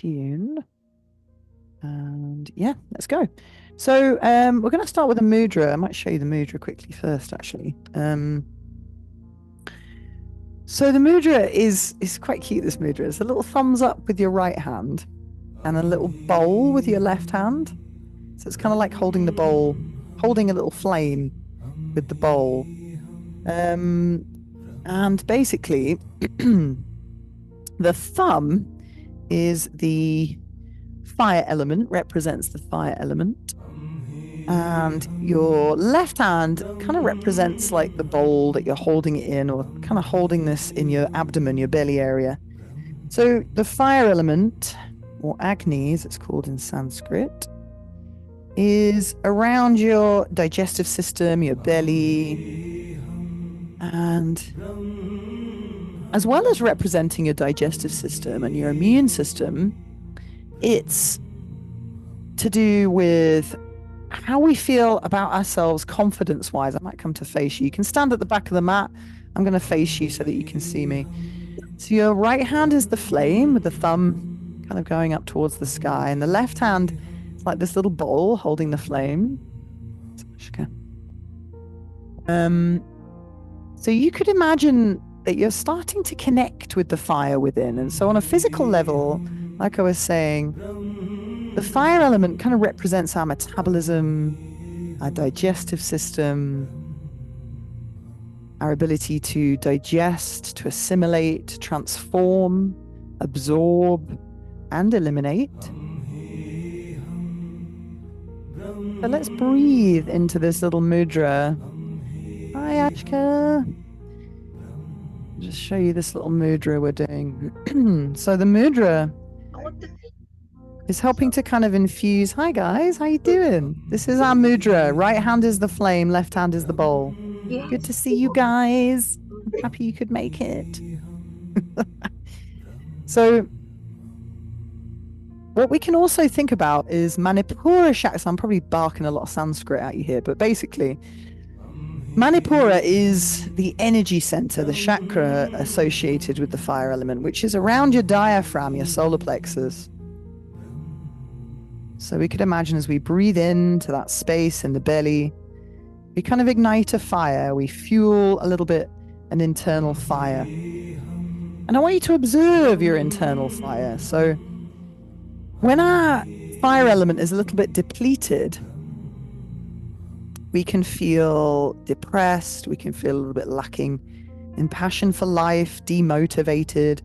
tune. And yeah, let's go. So we're going to start with a mudra. I might show you the mudra quickly first, actually. So the mudra is quite cute, this mudra. It's a little thumbs up with your right hand and a little bowl with your left hand. So it's kind of like holding the bowl, holding a little flame with the bowl. And basically, the thumb is the fire element, represents the fire element. And your left hand kind of represents like the bowl that you're holding it in, or kind of holding this in your abdomen, your belly area. So the fire element, or Agni as it's called in Sanskrit, is around your digestive system, your belly, and as well as representing your digestive system and your immune system, it's to do with how we feel about ourselves confidence-wise. I might come to face you. You can stand at the back of the mat. I'm going to face you so that you can see me. So your right hand is the flame with the thumb kind of going up towards the sky. And the left hand is like this little bowl holding the flame. So you could imagine that you're starting to connect with the fire within. And so on a physical level, like I was saying, the fire element kind of represents our metabolism, our digestive system, our ability to digest, to assimilate, to transform, absorb, and eliminate. So let's breathe into this little mudra. Hi, Ashka. Just show you this little mudra we're doing. So the mudra is helping to kind of infuse. Hi guys, how you doing? This is our mudra. Right hand is the flame, left hand is the bowl. Yes. Good to see you guys. I'm happy you could make it. So what we can also think about is Manipura chakra. So I'm probably barking a lot of Sanskrit at you here, but basically Manipura is the energy center, the chakra associated with the fire element, which is around your diaphragm, your solar plexus. So we could imagine as we breathe into that space in the belly, we kind of ignite a fire. We fuel a little bit an internal fire. And I want you to observe your internal fire. So when our fire element is a little bit depleted, we can feel depressed. We can feel a little bit lacking in passion for life, demotivated,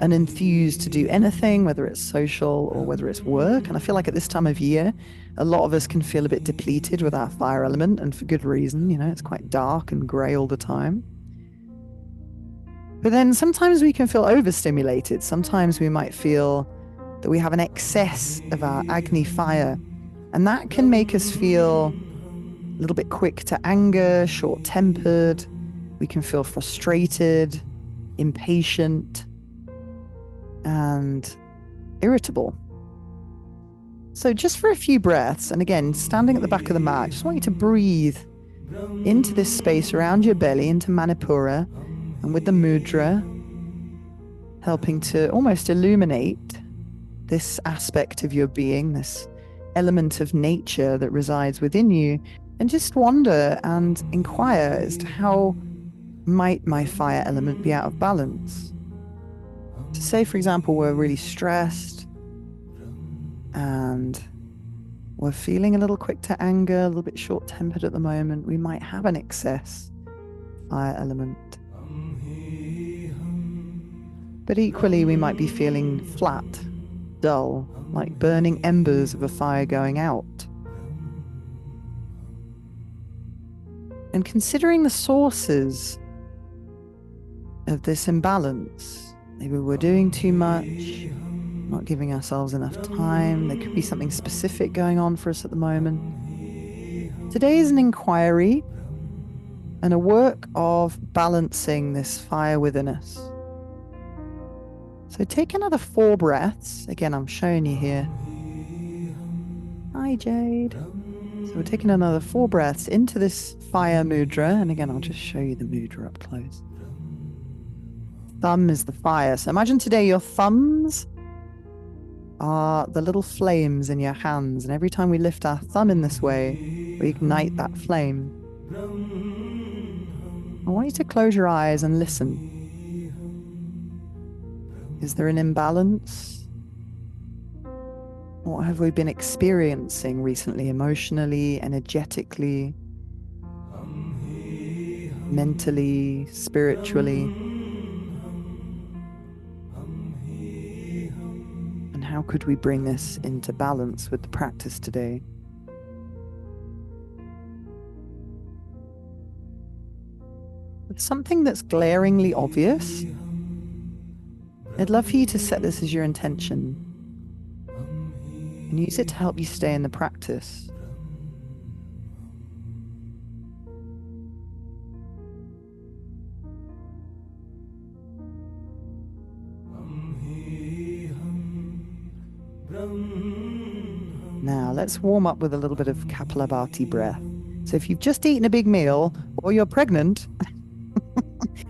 unenthused to do anything, whether it's social or whether it's work. And I feel like at this time of year, a lot of us can feel a bit depleted with our fire element, and for good reason. You know, it's quite dark and grey all the time. But then sometimes we can feel overstimulated. Sometimes we might feel that we have an excess of our Agni fire, and that can make us feel a little bit quick to anger, short-tempered. We can feel frustrated, impatient, and irritable. So just for a few breaths, and again, standing at the back of the mat, I just want you to breathe into this space around your belly, into Manipura, and with the mudra, helping to almost illuminate this aspect of your being, this element of nature that resides within you, and just wonder and inquire as to how might my fire element be out of balance. So say, for example, we're really stressed and we're feeling a little quick to anger, a little bit short-tempered at the moment. We might have an excess fire element. But equally, we might be feeling flat, dull, like burning embers of a fire going out. And considering the sources of this imbalance, maybe we're doing too much, not giving ourselves enough time. There could be something specific going on for us at the moment. Today is an inquiry and a work of balancing this fire within us. So take another 4 breaths. Again, I'm showing you here. Hi, Jade. So we're taking another 4 breaths into this fire mudra. And again, I'll just show you the mudra up close. Thumb is the fire. So imagine today your thumbs are the little flames in your hands. And every time we lift our thumb in this way, we ignite that flame. I want you to close your eyes and listen. Is there an imbalance? What have we been experiencing recently, emotionally, energetically, mentally, spiritually? And how could we bring this into balance with the practice today? With something that's glaringly obvious, I'd love for you to set this as your intention and use it to help you stay in the practice. Now let's warm up with a little bit of Kapalabhati breath. So if you've just eaten a big meal or you're pregnant,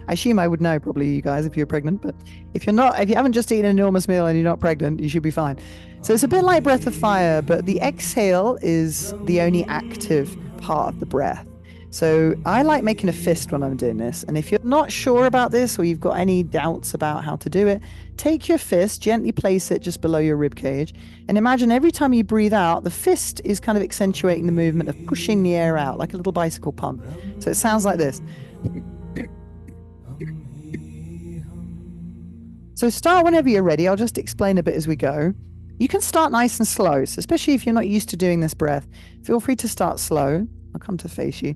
I assume I would know probably, you guys, if you're pregnant, but if you're not, if you haven't just eaten an enormous meal and you're not pregnant, you should be fine. So it's a bit like breath of fire, but the exhale is the only active part of the breath. So I like making a fist when I'm doing this. And if you're not sure about this or you've got any doubts about how to do it, take your fist, gently place it just below your rib cage. And imagine every time you breathe out, the fist is kind of accentuating the movement of pushing the air out like a little bicycle pump. So it sounds like this. So start whenever you're ready. I'll just explain a bit as we go. You can start nice and slow, so especially if you're not used to doing this breath, feel free to start slow. I'll come to face you.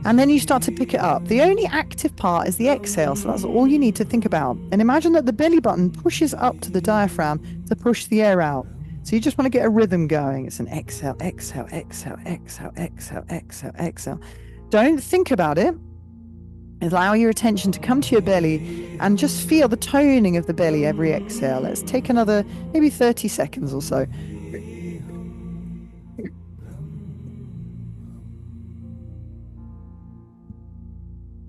And then you start to pick it up. The only active part is the exhale, so that's all you need to think about. And imagine that the belly button pushes up to the diaphragm to push the air out. So you just want to get a rhythm going. It's an exhale, exhale, exhale, exhale, exhale, exhale, exhale. Don't think about it. Allow your attention to come to your belly and just feel the toning of the belly every exhale. Let's take another maybe 30 seconds or so.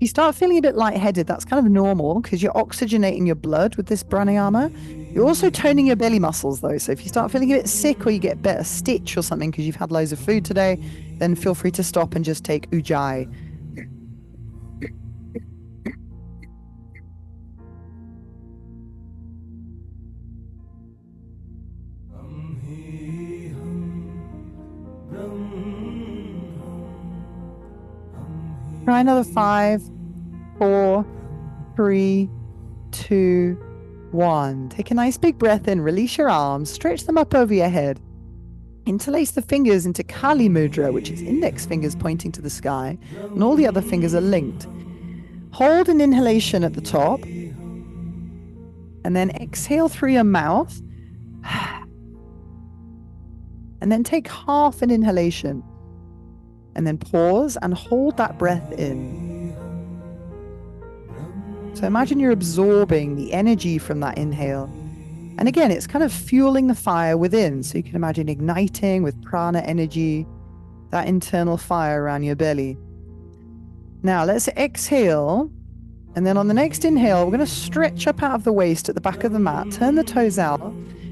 You start feeling a bit lightheaded. That's kind of normal because you're oxygenating your blood with this pranayama. You're also toning your belly muscles though. So if you start feeling a bit sick or you get a better stitch or something because you've had loads of food today, then feel free to stop and just take ujjayi. Try another 5, 4, 3, 2, 1. Take a nice big breath in, release your arms, stretch them up over your head. Interlace the fingers into Kali Mudra, which is index fingers pointing to the sky, and all the other fingers are linked. Hold an inhalation at the top, and then exhale through your mouth, and then take half an inhalation. And then pause and hold that breath in. So imagine you're absorbing the energy from that inhale. And again, it's kind of fueling the fire within. So you can imagine igniting with prana energy, that internal fire around your belly. Now let's exhale. And then on the next inhale, we're going to stretch up out of the waist at the back of the mat, turn the toes out.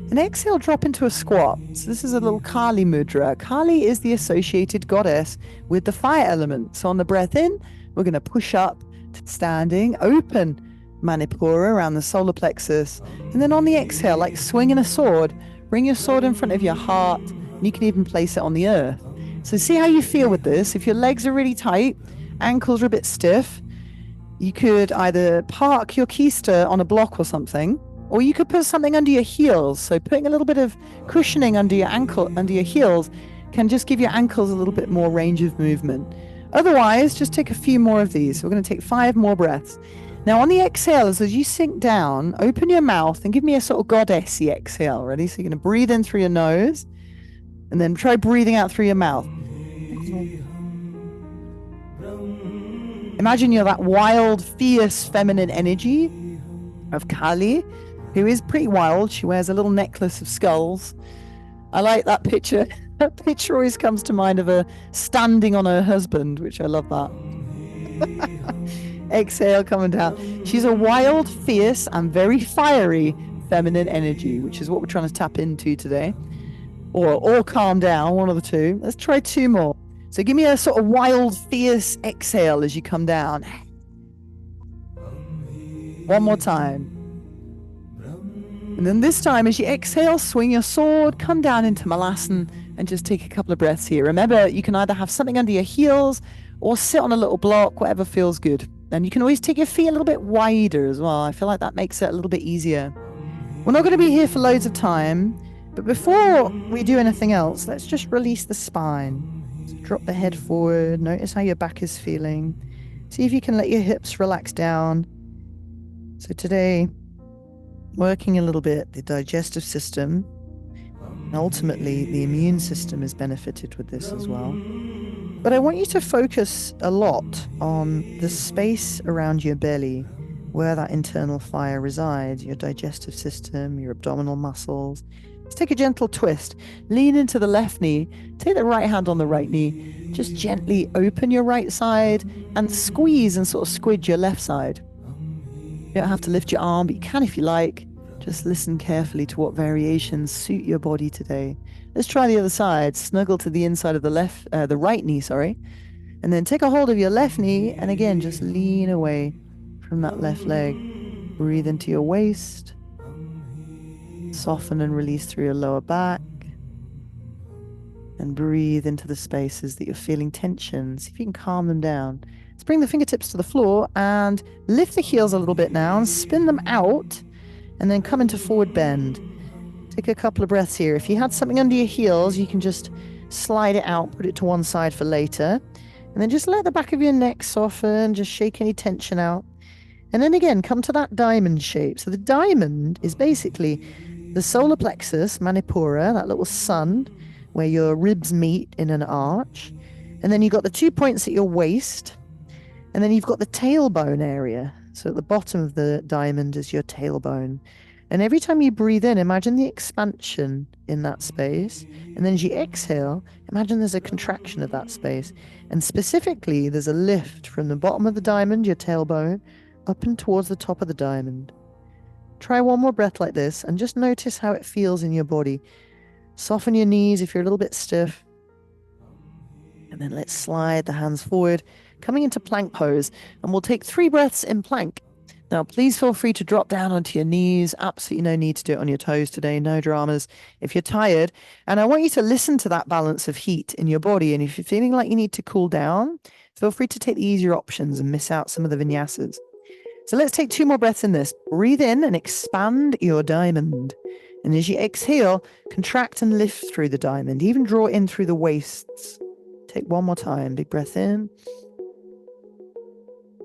And exhale, drop into a squat. So this is a little Kali Mudra. Kali is the associated goddess with the fire element. So on the breath in, we're going to push up to standing, open Manipura around the solar plexus. And then on the exhale, like swinging a sword, bring your sword in front of your heart. And you can even place it on the earth. So see how you feel with this. If your legs are really tight, ankles are a bit stiff, you could either park your keister on a block or something, or you could put something under your heels. So putting a little bit of cushioning under your ankle, under your heels, can just give your ankles a little bit more range of movement. Otherwise, just take a few more of these. We're going to take 5 more breaths. Now on the exhale, as you sink down, open your mouth and give me a sort of goddessy exhale. Ready? So you're going to breathe in through your nose and then try breathing out through your mouth. Imagine you're that wild, fierce, feminine energy of Kali, who is pretty wild. She wears a little necklace of skulls. I like that picture. That picture always comes to mind of her standing on her husband, which I love that. Exhale, coming down. She's a wild, fierce, and very fiery feminine energy, which is what we're trying to tap into today, or calm down, one of the two. Let's try 2 more. So give me a sort of wild, fierce exhale as you come down. One more time. And then this time, as you exhale, swing your sword, come down into Malasana, and just take a couple of breaths here. Remember, you can either have something under your heels or sit on a little block, whatever feels good. And you can always take your feet a little bit wider as well. I feel like that makes it a little bit easier. We're not going to be here for loads of time, but before we do anything else, let's just release the spine. So drop the head forward. Notice how your back is feeling. See if you can let your hips relax down. So today, working a little bit the digestive system, and ultimately the immune system is benefited with this as well. But I want you to focus a lot on the space around your belly, where that internal fire resides, your digestive system, your abdominal muscles. Let's take a gentle twist. Lean into the left knee. Take the right hand on the right knee. Just gently open your right side and squeeze and sort of squidge your left side. You don't have to lift your arm, but you can if you like. Just listen carefully to what variations suit your body today. Let's try the other side. Snuggle to the inside of the right knee, and then take a hold of your left knee, and again, just lean away from that left leg. Breathe into your waist. Soften and release through your lower back. And breathe into the spaces that you're feeling tension. See if you can calm them down. Let's bring the fingertips to the floor and lift the heels a little bit now and spin them out. And then come into forward bend. Take a couple of breaths here. If you had something under your heels, you can just slide it out, put it to one side for later. And then just let the back of your neck soften, just shake any tension out. And then again, come to that diamond shape. So the diamond is basically the solar plexus, Manipura, that little sun, where your ribs meet in an arch. And then you've got the 2 points at your waist. And then you've got the tailbone area. So at the bottom of the diamond is your tailbone. And every time you breathe in, imagine the expansion in that space. And then as you exhale, imagine there's a contraction of that space. And specifically, there's a lift from the bottom of the diamond, your tailbone, up and towards the top of the diamond. Try one more breath like this and just notice how it feels in your body. Soften your knees if you're a little bit stiff. And then let's slide the hands forward, coming into plank pose, and we'll take 3 breaths in plank. Now, please feel free to drop down onto your knees. Absolutely no need to do it on your toes today. No dramas if you're tired. And I want you to listen to that balance of heat in your body. And if you're feeling like you need to cool down, feel free to take the easier options and miss out some of the vinyasas. So let's take 2 more breaths in this. Breathe in and expand your diamond. And as you exhale, contract and lift through the diamond. Even draw in through the waists. Take 1 more time. Big breath in.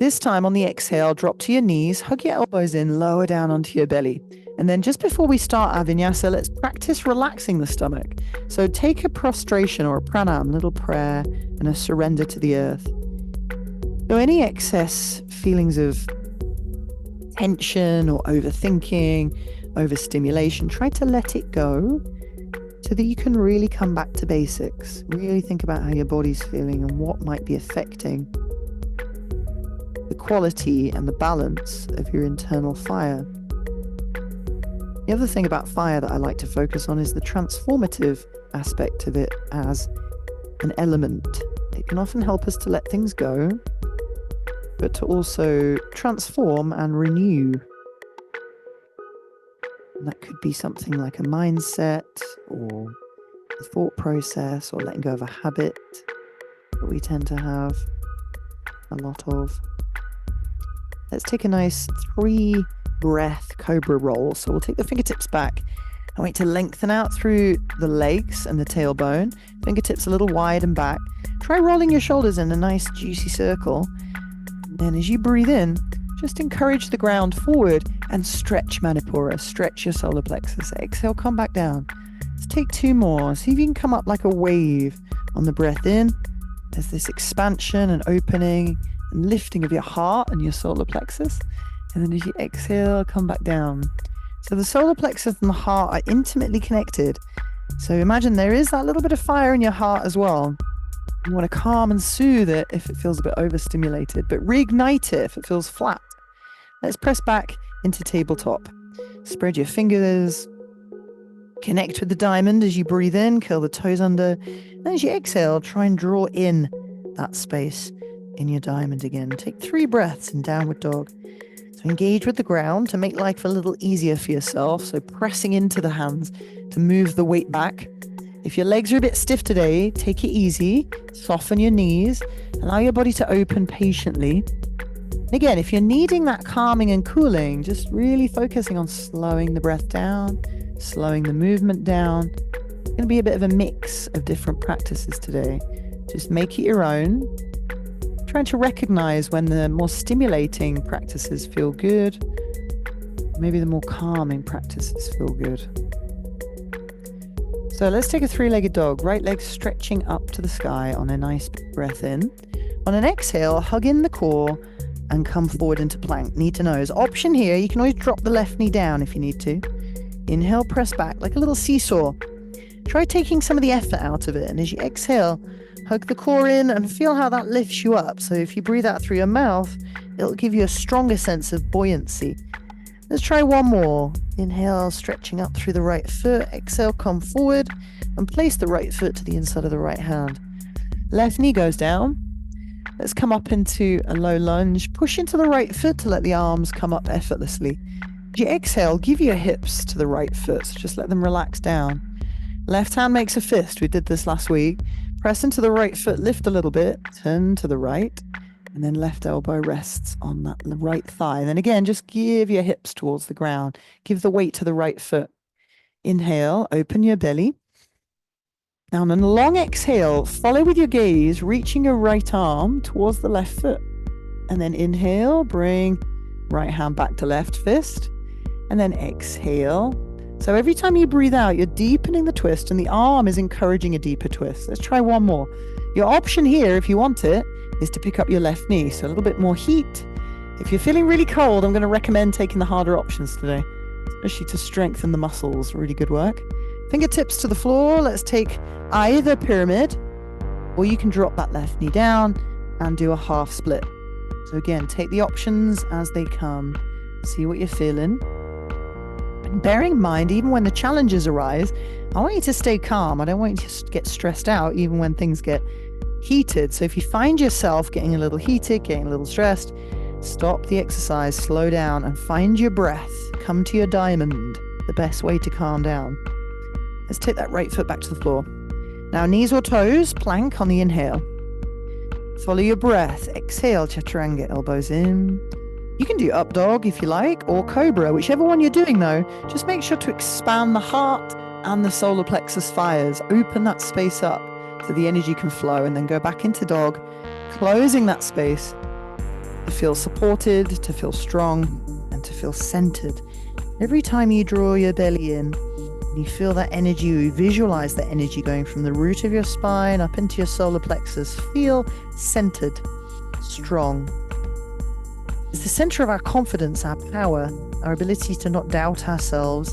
This time on the exhale, drop to your knees, hug your elbows in, lower down onto your belly. And then just before we start our vinyasa, let's practice relaxing the stomach. So take a prostration or a pranam, little prayer, and a surrender to the earth. So any excess feelings of tension or overthinking, overstimulation, try to let it go so that you can really come back to basics. Really think about how your body's feeling and what might be affecting the quality and the balance of your internal fire. The other thing about fire that I like to focus on is the transformative aspect of it as an element. It can often help us to let things go, but to also transform and renew. And that could be something like a mindset or a thought process or letting go of a habit that we tend to have a lot of. Let's take a nice 3 breath cobra roll. So we'll take the fingertips back. I want you to lengthen out through the legs and the tailbone. Fingertips a little wide and back. Try rolling your shoulders in a nice juicy circle. And then as you breathe in, just encourage the ground forward and stretch Manipura. Stretch your solar plexus. Exhale, come back down. Let's take 2 more. See if you can come up like a wave on the breath in. There's this expansion and opening and lifting of your heart and your solar plexus. And then as you exhale, come back down. So the solar plexus and the heart are intimately connected. So imagine there is that little bit of fire in your heart as well. You want to calm and soothe it if it feels a bit overstimulated, but reignite it if it feels flat. Let's press back into tabletop. Spread your fingers. Connect with the diamond as you breathe in, curl the toes under. And as you exhale, try and draw in that space in your diamond again. Take 3 breaths in downward dog. So engage with the ground to make life a little easier for yourself. So pressing into the hands to move the weight back. If your legs are a bit stiff today, take it easy. Soften your knees. Allow your body to open patiently. And again, if you're needing that calming and cooling, just really focusing on slowing the breath down, slowing the movement down. It's going to be a bit of a mix of different practices today. Just make it your own. Trying to recognize when the more stimulating practices feel good. Maybe the more calming practices feel good. So let's take a 3-legged dog. Right leg stretching up to the sky on a nice breath in. On an exhale, hug in the core and come forward into plank. Knee to nose. Option here, you can always drop the left knee down if you need to. Inhale, press back like a little seesaw. Try taking some of the effort out of it. And as you exhale, hug the core in and feel how that lifts you up. So if you breathe out through your mouth, it'll give you a stronger sense of buoyancy. Let's try one more. Inhale, stretching up through the right foot. Exhale, come forward and place the right foot to the inside of the right hand. Left knee goes down. Let's come up into a low lunge. Push into the right foot to let the arms come up effortlessly. As you exhale, give your hips to the right foot. So just let them relax down. Left hand makes a fist. We did this last week. Press into the right foot, lift a little bit, turn to the right, and then left elbow rests on that right thigh. And then again, just give your hips towards the ground. Give the weight to the right foot. Inhale, open your belly. Now on a long exhale, follow with your gaze, reaching your right arm towards the left foot. And then inhale, bring right hand back to left fist. And then exhale. So every time you breathe out, you're deepening the twist and the arm is encouraging a deeper twist. Let's try one more. Your option here, if you want it, is to pick up your left knee. So a little bit more heat. If you're feeling really cold, I'm going to recommend taking the harder options today, especially to strengthen the muscles. Really good work. Fingertips to the floor. Let's take either pyramid, or you can drop that left knee down and do a half split. So again, take the options as they come. See what you're feeling. Bearing in mind, even when the challenges arise, I want you to stay calm. I don't want you to get stressed out even when things get heated. So if you find yourself getting a little heated, getting a little stressed, stop the exercise, slow down and find your breath. Come to your diamond, the best way to calm down. Let's take that right foot back to the floor. Now knees or toes, plank on the inhale. Follow your breath. Exhale, chaturanga, elbows in. You can do up dog if you like, or cobra, whichever one you're doing though. Just make sure to expand the heart and the solar plexus fires. Open that space up so the energy can flow, and then go back into dog, closing that space to feel supported, to feel strong, and to feel centered. Every time you draw your belly in, you feel that energy, you visualize that energy going from the root of your spine up into your solar plexus. Feel centered, strong. It's the center of our confidence, our power, our ability to not doubt ourselves.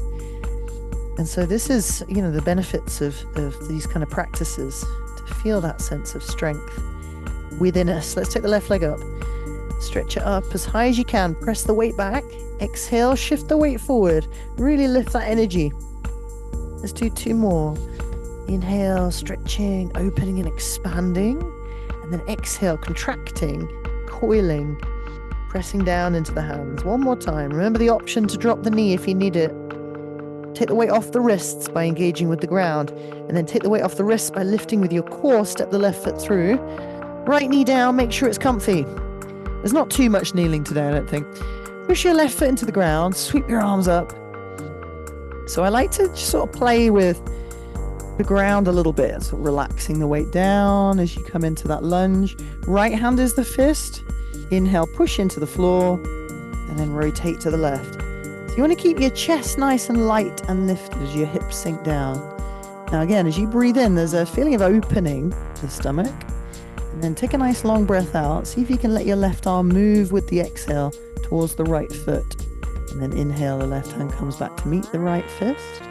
And so this is, the benefits of these kind of practices, to feel that sense of strength within us. Let's take the left leg up. Stretch it up as high as you can. Press the weight back. Exhale, shift the weight forward. Really lift that energy. Let's do 2 more. Inhale, stretching, opening and expanding. And then exhale, contracting, coiling, pressing down into the hands. One more time. Remember the option to drop the knee if you need it. Take the weight off the wrists by engaging with the ground. And then take the weight off the wrists by lifting with your core. Step the left foot through. Right knee down. Make sure it's comfy. There's not too much kneeling today, I don't think. Push your left foot into the ground. Sweep your arms up. So I like to just sort of play with the ground a little bit. So relaxing the weight down as you come into that lunge. Right hand is the fist. Inhale, push into the floor, and then rotate to the left. So you want to keep your chest nice and light and lifted as your hips sink down. Now again, as you breathe in, there's a feeling of opening the stomach. And then take a nice long breath out. See if you can let your left arm move with the exhale towards the right foot. And then inhale, the left hand comes back to meet the right fist.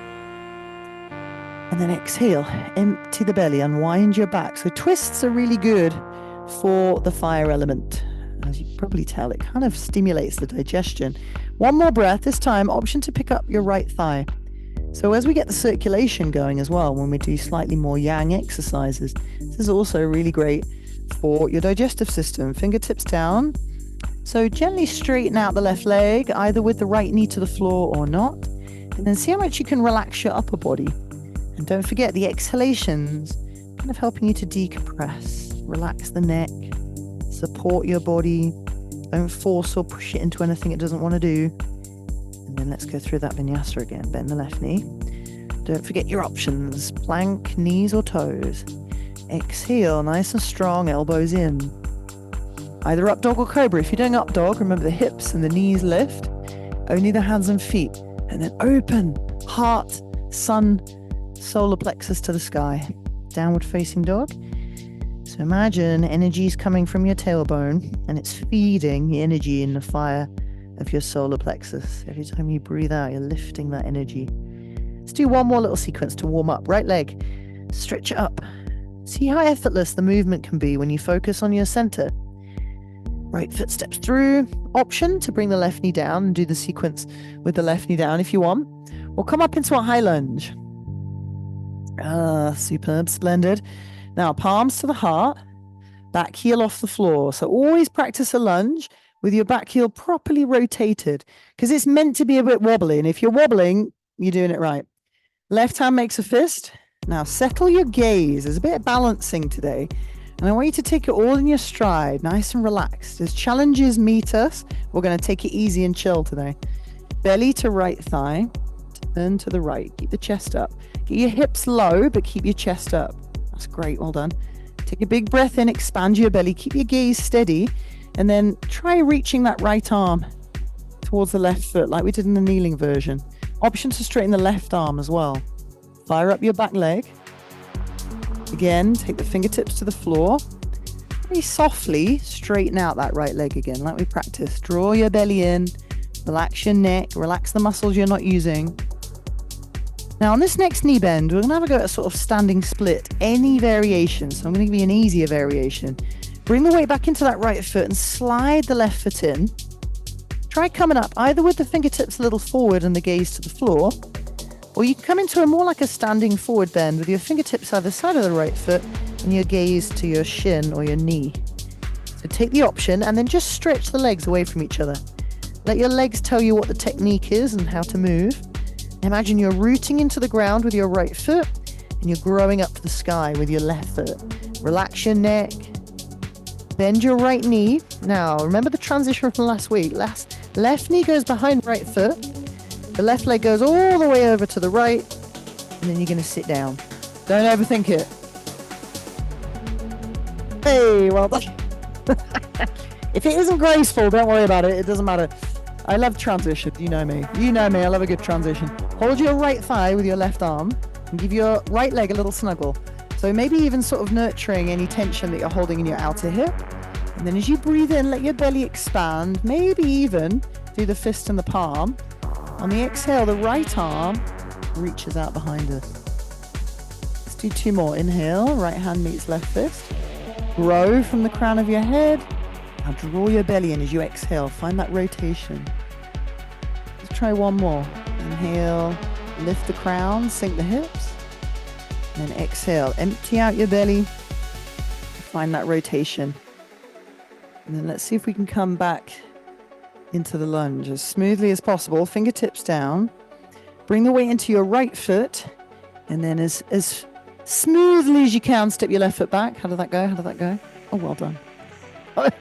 And then exhale, empty the belly, unwind your back. So twists are really good for the fire element. As you can probably tell, it kind of stimulates the digestion. One more breath, this time option to pick up your right thigh. So as we get the circulation going as well, when we do slightly more yang exercises, this is also really great for your digestive system. Fingertips down. So gently straighten out the left leg, either with the right knee to the floor or not. And then see how much you can relax your upper body. And don't forget the exhalations, kind of helping you to decompress. Relax the neck, support your body. Don't force or push it into anything it doesn't want to do. And then let's go through that vinyasa again. Bend the left knee. Don't forget your options. Plank, knees or toes. Exhale, nice and strong, elbows in. Either up dog or cobra. If you're doing up dog, remember the hips and the knees lift. Only the hands and feet. And then open, heart, sun, solar plexus to the sky. Downward facing dog. So imagine energy is coming from your tailbone and it's feeding the energy in the fire of your solar plexus. Every time you breathe out, you're lifting that energy. Let's do one more little sequence to warm up. Right leg, stretch it up. See how effortless the movement can be when you focus on your center. Right foot steps through. Option to bring the left knee down and do the sequence with the left knee down if you want. Or come up into a high lunge. Superb, splendid. Now palms to the heart, back heel off the floor. So always practice a lunge with your back heel properly rotated, because it's meant to be a bit wobbly. And if you're wobbling, you're doing it right. Left hand makes a fist. Now settle your gaze. There's a bit of balancing today. And I want you to take it all in your stride, nice and relaxed. As challenges meet us, we're going to take it easy and chill today. Belly to right thigh, turn to the right. Keep the chest up. Get your hips low, but keep your chest up. That's great, well done. Take a big breath in, expand your belly, keep your gaze steady, and then try reaching that right arm towards the left foot like we did in the kneeling version. Option to straighten the left arm as well. Fire up your back leg. Again, take the fingertips to the floor. Very softly straighten out that right leg again like we practiced. Draw your belly in, relax your neck, relax the muscles you're not using. Now on this next knee bend, we're going to have a go at a sort of standing split, any variation. So I'm going to give you an easier variation. Bring the weight back into that right foot and slide the left foot in. Try coming up either with the fingertips a little forward and the gaze to the floor, or you can come into a more like a standing forward bend with your fingertips either side of the right foot and your gaze to your shin or your knee. So take the option and then just stretch the legs away from each other. Let your legs tell you what the technique is and how to move. Imagine you're rooting into the ground with your right foot and you're growing up to the sky with your left foot. Relax your neck. Bend your right knee. Now, remember the transition from last week. Left knee goes behind right foot. The left leg goes all the way over to the right. And then you're going to sit down. Don't overthink it. Hey, well done. If it isn't graceful, don't worry about it. It doesn't matter. I love transition. You know me. You know me. I love a good transition. Hold your right thigh with your left arm and give your right leg a little snuggle. So maybe even sort of nurturing any tension that you're holding in your outer hip. And then as you breathe in, let your belly expand. Maybe even do the fist and the palm. On the exhale, the right arm reaches out behind us. Let's do two more. Inhale, right hand meets left fist. Grow from the crown of your head. Now draw your belly in as you exhale. Find that rotation. Let's try one more. Inhale, lift the crown, sink the hips. And then exhale, empty out your belly. Find that rotation. And then let's see if we can come back into the lunge as smoothly as possible. Fingertips down. Bring the weight into your right foot. And then as smoothly as you can, step your left foot back. How did that go? How did that go? Oh, well done.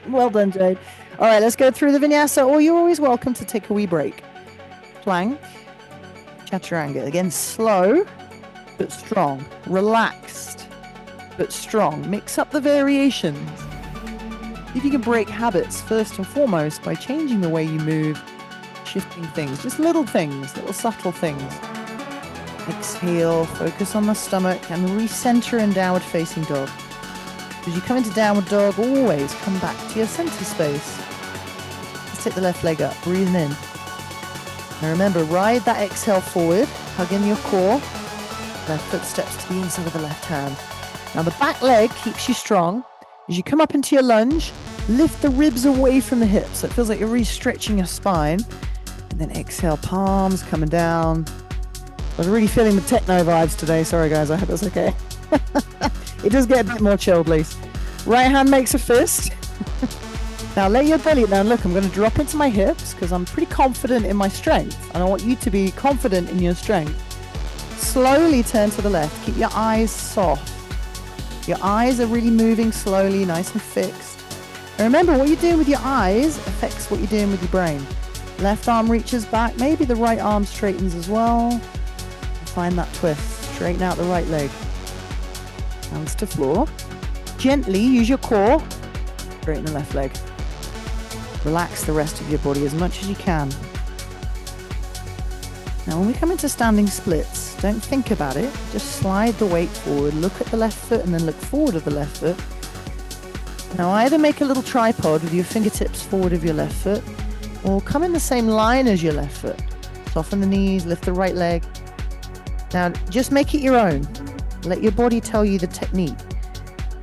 Well done, Jade. All right, let's go through the vinyasa. Or you're always welcome to take a wee break. Plank. Chaturanga. Again, slow but strong. Relaxed but strong. Mix up the variations. If you can break habits first and foremost by changing the way you move, shifting things, just little things, little subtle things. Exhale, focus on the stomach and recenter in downward facing dog. As you come into downward dog, always come back to your center space. Let's take the left leg up, breathing in. Now remember, ride that exhale forward, hug in your core. Left foot steps to the inside of the left hand. Now the back leg keeps you strong. As you come up into your lunge, Lift the ribs away from the hips. So it feels like you're really stretching your spine. And then exhale, palms coming down. I was really feeling the techno vibes today. Sorry, guys. I hope that's okay. It does get a bit more chilled, please. Right hand makes a fist. Now lay your belly down. Look, I'm going to drop into my hips because I'm pretty confident in my strength. And I want you to be confident in your strength. Slowly turn to the left. Keep your eyes soft. Your eyes are really moving slowly, nice and fixed. And remember, what you're doing with your eyes affects what you're doing with your brain. Left arm reaches back. Maybe the right arm straightens as well. Find that twist. Straighten out the right leg. Hands to floor. Gently use your core. Straighten the left leg. Relax the rest of your body as much as you can. Now when we come into standing splits, don't think about it. Just slide the weight forward. Look at the left foot and then look forward of the left foot. Now either make a little tripod with your fingertips forward of your left foot or come in the same line as your left foot. Soften the knees, lift the right leg. Now just make it your own. Let your body tell you the technique.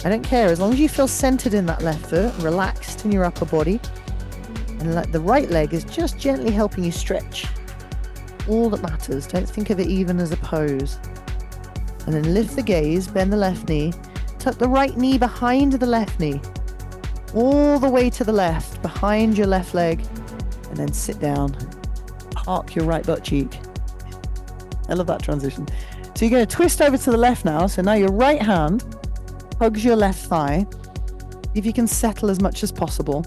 I don't care, as long as you feel centered in that left foot, relaxed in your upper body, and let the right leg is just gently helping you stretch. All that matters. Don't think of it even as a pose. And then lift the gaze, bend the left knee, tuck the right knee behind the left knee, all the way to the left, behind your left leg, and then sit down. Park your right butt cheek. I love that transition. So you're going to twist over to the left now. So now your right hand hugs your left thigh. If you can settle as much as possible.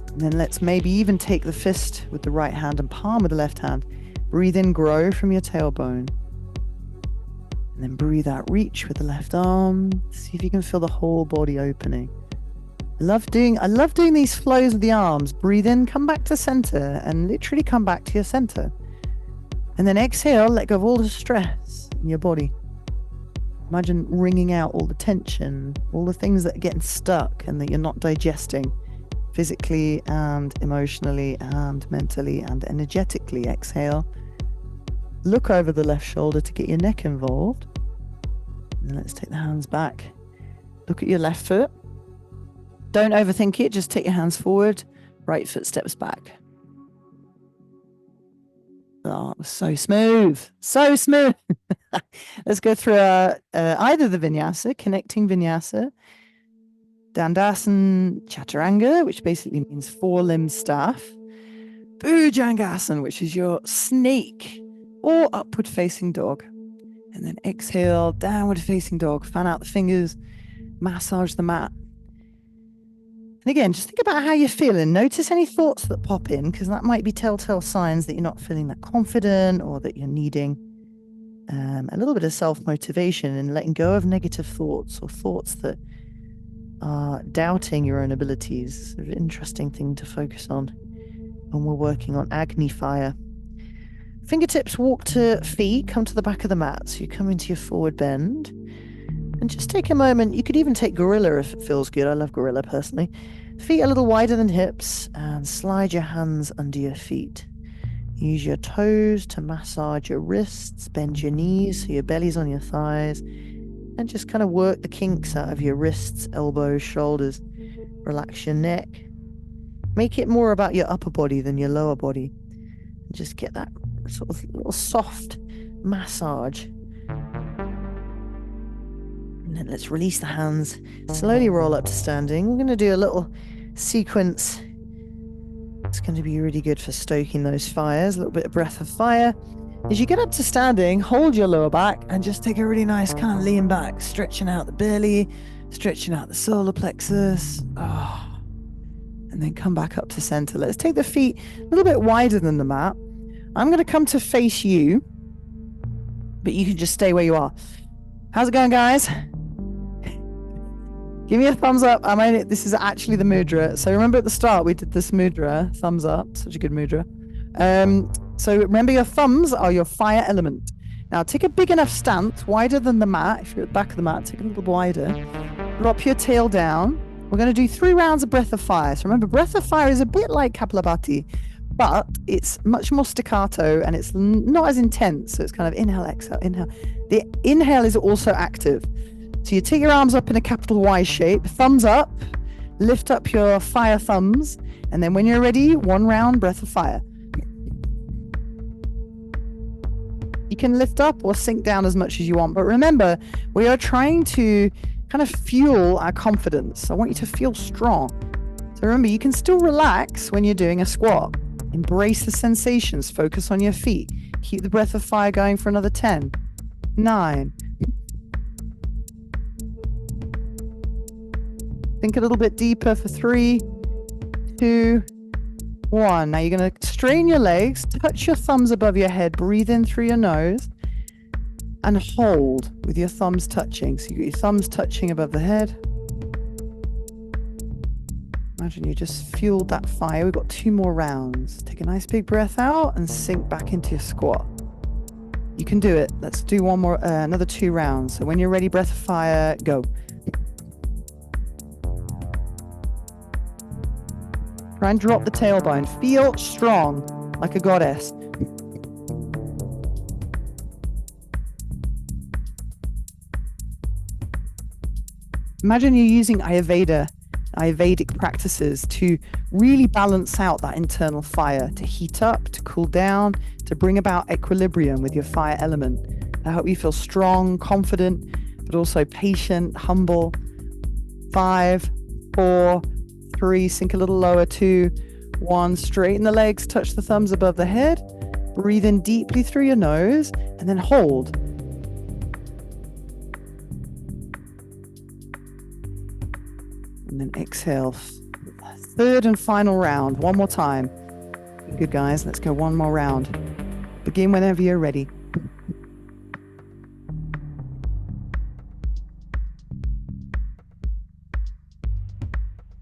And then let's maybe even take the fist with the right hand and palm with the left hand. Breathe in, grow from your tailbone. And then breathe out, reach with the left arm. See if you can feel the whole body opening. I love doing these flows of the arms. Breathe in, come back to center, and literally come back to your center. And then exhale, let go of all the stress in your body. Imagine wringing out all the tension, all the things that are getting stuck and that you're not digesting physically and emotionally and mentally and energetically. Exhale. Look over the left shoulder to get your neck involved. And let's take the hands back. Look at your left foot. Don't overthink it. Just take your hands forward. Right foot steps back. Oh, it was so smooth. So smooth. Let's go through either the Vinyasa, connecting Vinyasa, Dandasana Chaturanga, which basically means four-limbed staff, Bhujangasana, which is your snake, or upward facing dog. And then exhale, downward facing dog. Fan out the fingers, massage the mat. And again, just think about how you're feeling. Notice any thoughts that pop in, because that might be telltale signs that you're not feeling that confident or that you're needing a little bit of self-motivation and letting go of negative thoughts or thoughts that are doubting your own abilities. It's an interesting thing to focus on when we're working on Agni fire. Fingertips walk to feet, come to the back of the mat. So you come into your forward bend. And just take a moment. You could even take gorilla if it feels good. I love gorilla personally. Feet a little wider than hips and slide your hands under your feet. Use your toes to massage your wrists, bend your knees so your belly's on your thighs, and just kind of work the kinks out of your wrists, elbows, shoulders. Relax your neck. Make it more about your upper body than your lower body. And just get that sort of little soft massage. And then let's release the hands. Slowly roll up to standing. We're going to do a little sequence. It's going to be really good for stoking those fires. A little bit of breath of fire. As you get up to standing, hold your lower back and just take a really nice kind of lean back, stretching out the belly, stretching out the solar plexus. And then come back up to center. Let's take the feet a little bit wider than the mat. I'm going to come to face you, but you can just stay where you are. How's it going, guys? Give me a thumbs up. This is actually the mudra. So remember at the start, we did this mudra, thumbs up, such a good mudra. So remember your thumbs are your fire element. Now take a big enough stance, wider than the mat. If you're at the back of the mat, take a little wider. Drop your tail down. We're going to do 3 rounds of breath of fire. So remember, breath of fire is a bit like Kapalabhati, but it's much more staccato and it's not as intense. So it's kind of inhale, exhale, inhale. The inhale is also active. So you take your arms up in a capital Y shape, thumbs up, Lift up your fire thumbs, and then when you're ready, 1 round breath of fire. You can lift up or sink down as much as you want, but remember, we are trying to kind of fuel our confidence. I want you to feel strong. So remember, you can still relax when you're doing a squat. Embrace the sensations, focus on your feet. Keep the breath of fire going for another 10, 9. Think a little bit deeper for 3, 2, 1. Now you're going to straighten your legs, touch your thumbs above your head, breathe in through your nose, and hold with your thumbs touching. So you got your thumbs touching above the head. Imagine you just fueled that fire. We've got 2 more rounds. Take a nice big breath out and sink back into your squat. You can do it. Let's do one more, another 2 rounds. So when you're ready, breath of fire, go. Try and drop the tailbone. Feel strong, like a goddess. Imagine you're using Ayurvedic practices to really balance out that internal fire, to heat up, to cool down, to bring about equilibrium with your fire element. I hope you feel strong, confident, but also patient, humble. 5, 4, 3, sink a little lower, 2, 1, straighten the legs, touch the thumbs above the head, breathe in deeply through your nose, and then hold. And then exhale. 3rd and final round, one more time. Good, guys, let's go one more round. Begin whenever you're ready.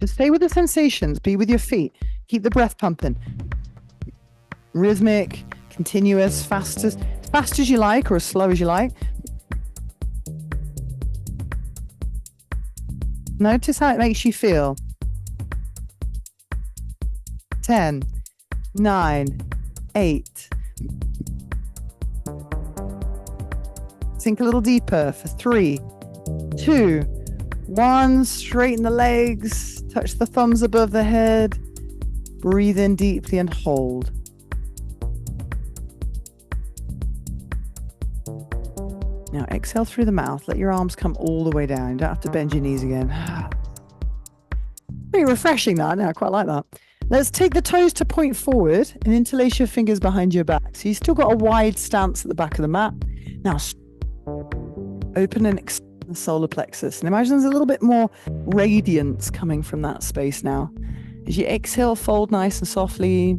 Just stay with the sensations, be with your feet, keep the breath pumping. Rhythmic, continuous, fast as you like or as slow as you like. Notice how it makes you feel. 10, 9, 8. Sink a little deeper for 3, 2, 1. Straighten the legs, touch the thumbs above the head, breathe in deeply and hold. Now exhale through the mouth, let your arms come all the way down. You don't have to bend your knees again. Pretty refreshing that, I quite like that. Let's take the toes to point forward and interlace your fingers behind your back. So you've still got a wide stance at the back of the mat. Now open and expand the solar plexus. And imagine there's a little bit more radiance coming from that space now. As you exhale, fold nice and softly.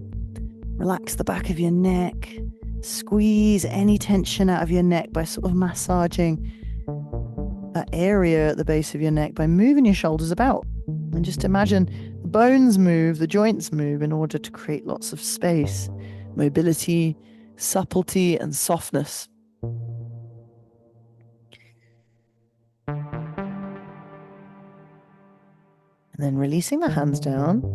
Relax the back of your neck. Squeeze any tension out of your neck by sort of massaging that area at the base of your neck by moving your shoulders about. And just imagine the bones move, the joints move in order to create lots of space, mobility, subtlety, and softness. And then releasing the hands down,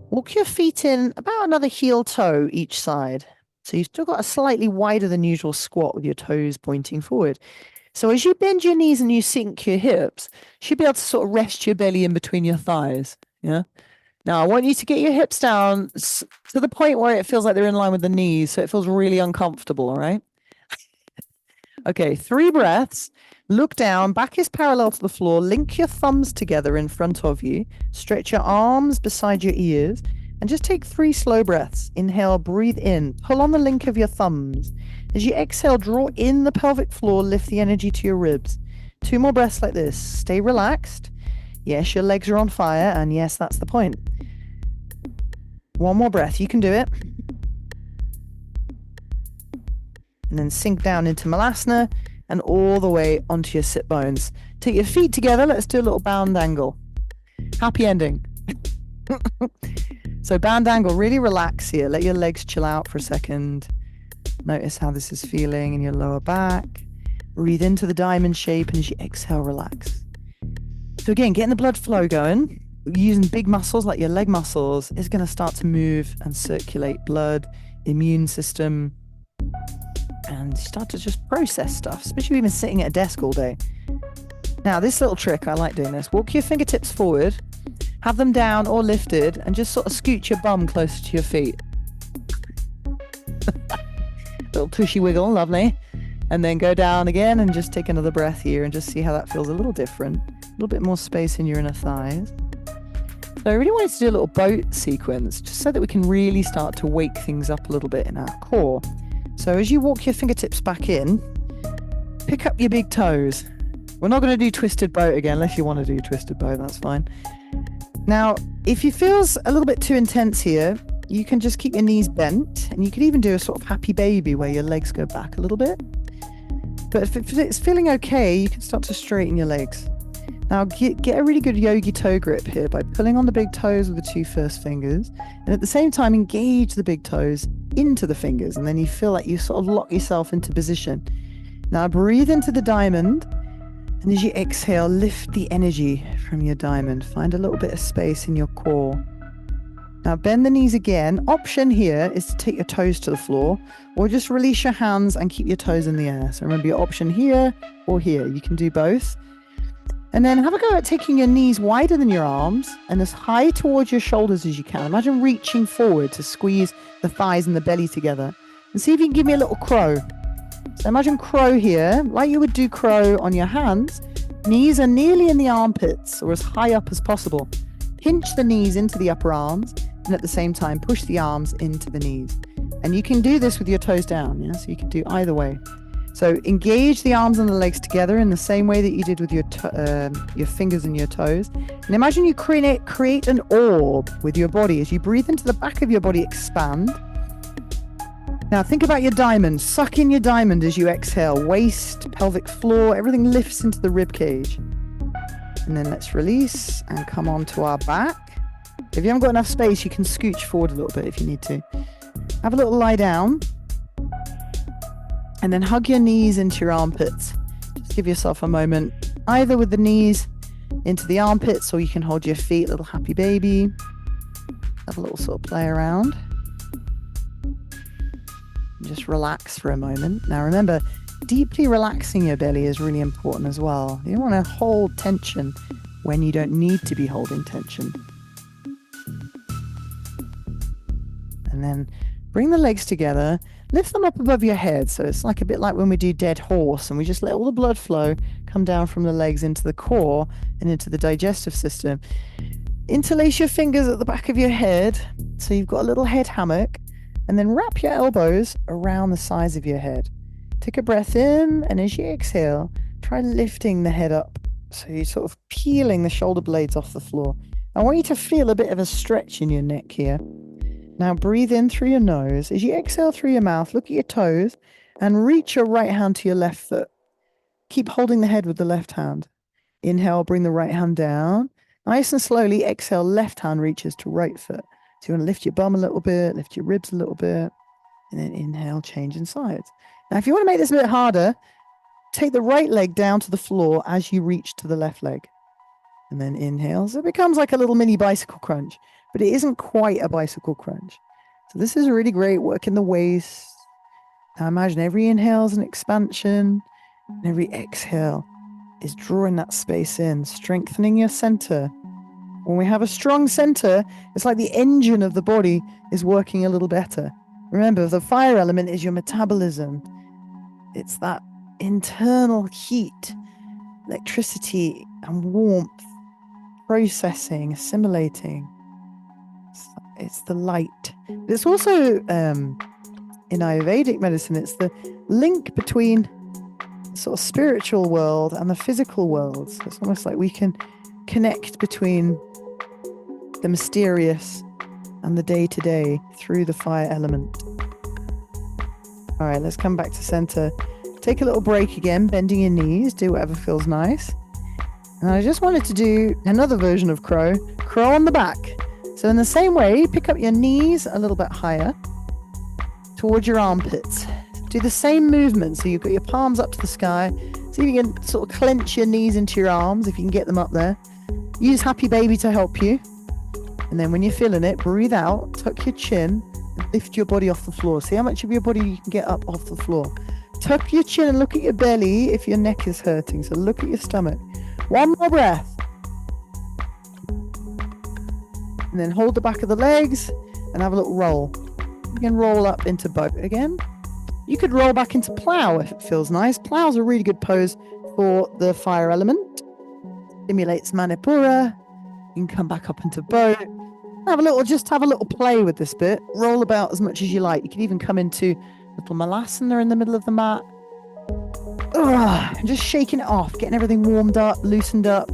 walk your feet in about another heel toe each side. So you've still got a slightly wider than usual squat with your toes pointing forward. So as you bend your knees and you sink your hips, you should be able to sort of rest your belly in between your thighs. Yeah. Now I want you to get your hips down to the point where it feels like they're in line with the knees. So it feels really uncomfortable. All right. Okay. 3 breaths. Look down, back is parallel to the floor. Link your thumbs together in front of you. Stretch your arms beside your ears. And just take 3 slow breaths. Inhale, breathe in. Pull on the link of your thumbs. As you exhale, draw in the pelvic floor. Lift the energy to your ribs. 2 more breaths like this. Stay relaxed. Yes, your legs are on fire. And yes, that's the point. 1 more breath. You can do it. And then sink down into Malasana. And all the way onto your sit bones. Take your feet together. Let's do a little bound angle. Happy ending. So bound angle, really relax here. Let your legs chill out for a second. Notice how this is feeling in your lower back. Breathe into the diamond shape, and as you exhale, relax. So again, getting the blood flow going, using big muscles like your leg muscles is going to start to move and circulate blood, immune system, and start to just process stuff, especially if you've been sitting at a desk all day. Now, this little trick, I like doing this. Walk your fingertips forward. have them down or lifted, and just sort of scoot your bum closer to your feet. Little tushy wiggle, lovely. And then go down again and just take another breath here and just see how that feels a little different. A little bit more space in your inner thighs. So I really wanted to do a little boat sequence just so that we can really start to wake things up a little bit in our core. So as you walk your fingertips back in, pick up your big toes. We're not going to do twisted boat again, unless you want to do twisted boat, that's fine. Now, if it feels a little bit too intense here, you can just keep your knees bent, and you could even do a sort of happy baby where your legs go back a little bit. But if it's feeling okay, you can start to straighten your legs. Now, get a really good yogi toe grip here by pulling on the big toes with the two first fingers, and at the same time engage the big toes into the fingers, and then you feel like you sort of lock yourself into position. Now breathe into the diamond, and as you exhale, lift the energy from your diamond. Find a little bit of space in your core. Now bend the knees again. Option here is to take your toes to the floor, or just release your hands and keep your toes in the air. So remember your option here or here. You can do both. And then have a go at taking your knees wider than your arms and as high towards your shoulders as you can. Imagine reaching forward to squeeze the thighs and the belly together. And see if you can give me a little crow. So imagine crow here, like you would do crow on your hands. Knees are nearly in the armpits or as high up as possible. Pinch the knees into the upper arms and at the same time push the arms into the knees. And you can do this with your toes down, yeah? So you can do either way. So engage the arms and the legs together in the same way that you did with your fingers and your toes. And imagine you create an orb with your body. As you breathe into the back of your body, expand. Now think about your diamond. Suck in your diamond as you exhale. Waist, pelvic floor, everything lifts into the rib cage. And then let's release and come onto our back. If you haven't got enough space, you can scooch forward a little bit if you need to. Have a little lie down. And then hug your knees into your armpits. Just give yourself a moment, either with the knees into the armpits, or you can hold your feet, little happy baby. Have a little sort of play around. Just relax for a moment. Now remember, deeply relaxing your belly is really important as well. You don't want to hold tension when you don't need to be holding tension. And then bring the legs together. Lift them up above your head. So it's like a bit like when we do dead horse and we just let all the blood flow come down from the legs into the core and into the digestive system. Interlace your fingers at the back of your head. So you've got a little head hammock, and then wrap your elbows around the sides of your head. Take a breath in, and as you exhale, try lifting the head up. So you're sort of peeling the shoulder blades off the floor. I want you to feel a bit of a stretch in your neck here. Now breathe in through your nose. As you exhale through your mouth, look at your toes and reach your right hand to your left foot. Keep holding the head with the left hand. Inhale, bring the right hand down. Nice and slowly exhale, left hand reaches to right foot. So you want to lift your bum a little bit, lift your ribs a little bit, and then inhale, change in sides. Now if you want to make this a bit harder, take the right leg down to the floor as you reach to the left leg. And then inhale. So it becomes like a little mini bicycle crunch. But it isn't quite a bicycle crunch. So this is really great, working the waist. Now imagine every inhale is an expansion, and every exhale is drawing that space in, strengthening your center. When we have a strong center, it's like the engine of the body is working a little better. Remember, the fire element is your metabolism. It's that internal heat, electricity and warmth, processing, assimilating. It's the light. But it's also, in Ayurvedic medicine, it's the link between the sort of spiritual world and the physical world. So it's almost like we can connect between the mysterious and the day-to-day through the fire element. All right, let's come back to center. Take a little break again, bending your knees, do whatever feels nice. And I just wanted to do another version of crow on the back. So in the same way, pick up your knees a little bit higher towards your armpits. Do the same movement. So you've got your palms up to the sky. See if you can sort of clench your knees into your arms, if you can get them up there. Use happy baby to help you. And then when you're feeling it, breathe out, tuck your chin, and lift your body off the floor. See how much of your body you can get up off the floor. Tuck your chin and look at your belly if your neck is hurting. So look at your stomach. One more breath. And then hold the back of the legs and have a little roll. You can roll up into boat again. You could roll back into plow if it feels nice. Plow's a really good pose for the fire element. Stimulates Manipura. You can come back up into boat. Have a little play with this bit. Roll about as much as you like. You can even come into little malasana in the middle of the mat. And just shaking it off, getting everything warmed up, loosened up.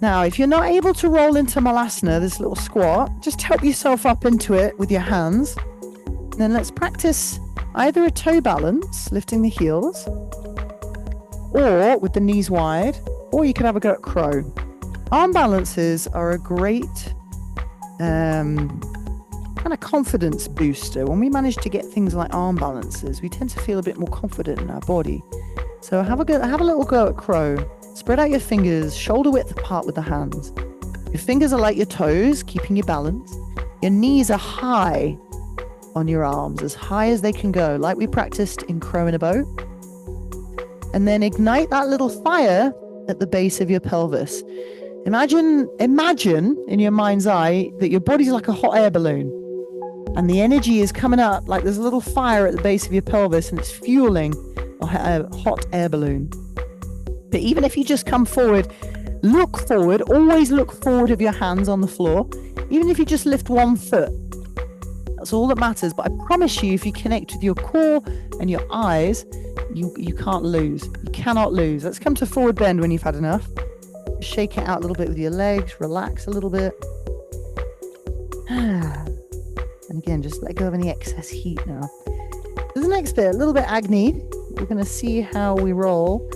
Now, if you're not able to roll into malasana, this little squat, just help yourself up into it with your hands. And then let's practice either a toe balance, lifting the heels, or with the knees wide, or you could have a go at crow. Arm balances are a great kind of confidence booster. When we manage to get things like arm balances, we tend to feel a bit more confident in our body. So have a little go at crow. Spread out your fingers, shoulder width apart with the hands. Your fingers are like your toes, keeping your balance. Your knees are high on your arms, as high as they can go, like we practiced in crow in a boat. And then ignite that little fire at the base of your pelvis. Imagine in your mind's eye that your body's like a hot air balloon. And the energy is coming up like there's a little fire at the base of your pelvis, and it's fueling a hot air balloon. But even if you just come forward, look forward, always look forward of your hands on the floor. Even if you just lift one foot, that's all that matters. But I promise you, if you connect with your core and your eyes, you can't lose. You cannot lose. Let's come to forward bend when you've had enough. Shake it out a little bit with your legs, relax a little bit. And again, just let go of any excess heat now. For the next bit, a little bit Agni. We're going to see how we roll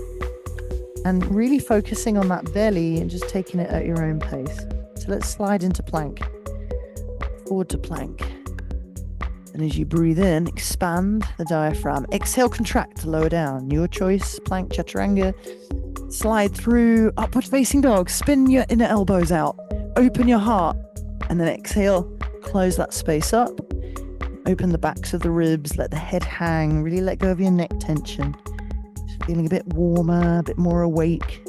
and really focusing on that belly and just taking it at your own pace. So let's slide into plank, forward to plank. And as you breathe in, expand the diaphragm. Exhale, contract to lower down. Your choice, plank, chaturanga. Slide through, upward facing dog. Spin your inner elbows out. Open your heart. And then exhale, close that space up. Open the backs of the ribs, let the head hang. Really let go of your neck tension. Just feeling a bit warmer, a bit more awake.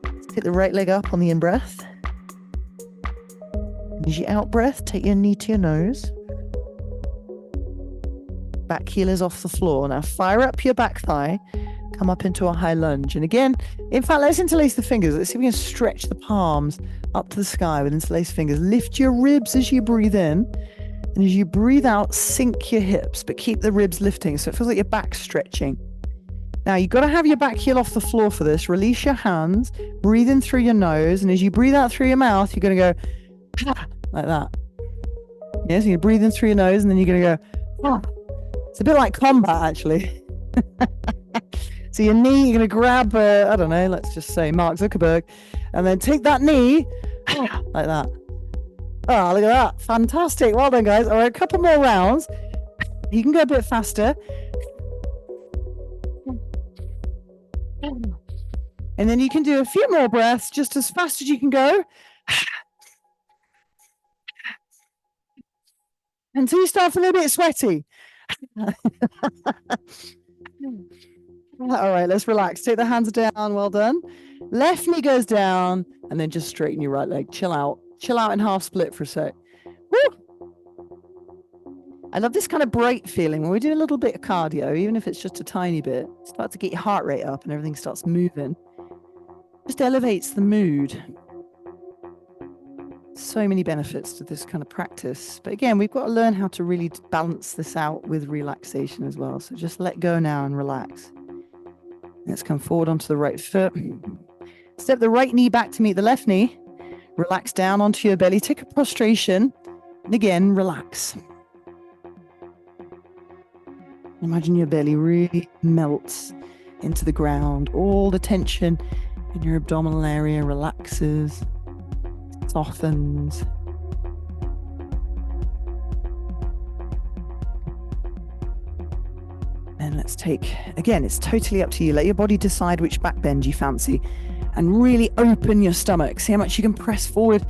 Let's take the right leg up on the in-breath. As you out-breath, take your knee to your nose. Back heel is off the floor. Now fire up your back thigh. Come up into a high lunge. And again, in fact, let's interlace the fingers. Let's see if we can stretch the palms up to the sky with interlaced fingers. Lift your ribs as you breathe in. And as you breathe out, sink your hips, but keep the ribs lifting. So it feels like your back's stretching. Now you've got to have your back heel off the floor for this. Release your hands, breathe in through your nose. And as you breathe out through your mouth, you're going to go like that. Yeah, so you breathe in through your nose and then you're going to go. It's a bit like combat, actually. So your knee, you're going to grab, I don't know, let's just say Mark Zuckerberg, and then take that knee like that. Oh, look at that. Fantastic. Well done, guys. All right, a couple more rounds. You can go a bit faster. And then you can do a few more breaths just as fast as you can go. Until you start feeling a bit sweaty. All right, let's relax. Take the hands down. Well done. Left knee goes down and then just straighten your right leg. Chill out. Chill out in half split for a sec. Woo! I love this kind of bright feeling when we do a little bit of cardio, even if it's just a tiny bit. Start to get your heart rate up and everything starts moving. Just elevates the mood. So many benefits to this kind of practice. But again, we've got to learn how to really balance this out with relaxation as well. So just let go now and relax. Let's come forward onto the right foot. Step the right knee back to meet the left knee. Relax down onto your belly. Take a prostration. And again, relax. Imagine your belly really melts into the ground. All the tension in your abdominal area relaxes, softens. And let's take, again, it's totally up to you. Let your body decide which back bend you fancy and really open your stomach. See how much you can press forward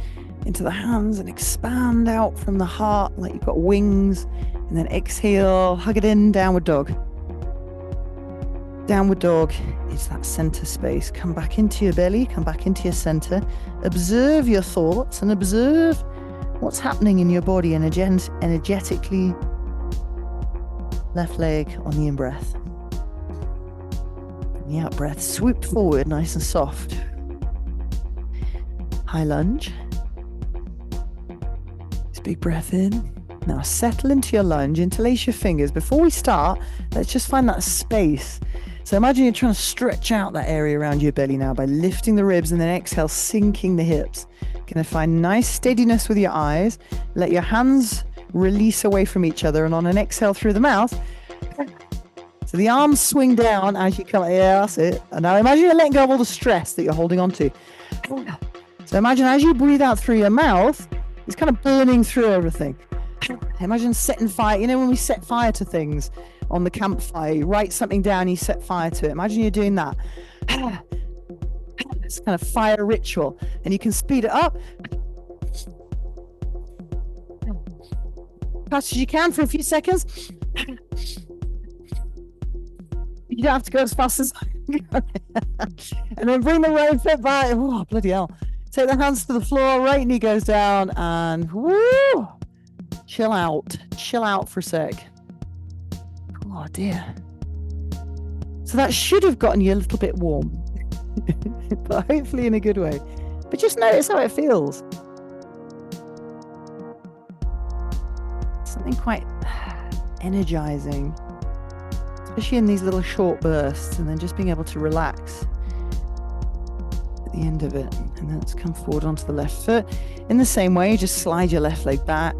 into the hands and expand out from the heart like you've got wings. And then exhale, hug it in, downward dog. Downward dog is that center space. Come back into your belly, come back into your center. Observe your thoughts and observe what's happening in your body energetically. Left leg on the in-breath. And the out-breath, swoop forward, nice and soft. High lunge. Just big breath in. Now settle into your lunge, interlace your fingers. Before we start, let's just find that space. So imagine you're trying to stretch out that area around your belly now by lifting the ribs and then exhale, sinking the hips. Going to find nice steadiness with your eyes. Let your hands release away from each other, and on an exhale through the mouth. So the arms swing down as you come. Yeah, that's it. And now imagine you're letting go of all the stress that you're holding on to. So imagine as you breathe out through your mouth, it's kind of burning through everything. Imagine setting fire. You know when we set fire to things on the campfire, you write something down, you set fire to it. Imagine you're doing that. It's kind of fire ritual, and you can speed it up as fast as you can for a few seconds. You don't have to go as fast as and then bring the right foot back. Oh, bloody hell. Take the hands to the floor, right knee goes down, and woo! Chill out for a sec. Oh dear. So that should have gotten you a little bit warm, but hopefully in a good way. But just notice how it feels. Something quite energizing, especially in these little short bursts, and then just being able to relax at the end of it. And then let's come forward onto the left foot. In the same way, just slide your left leg back,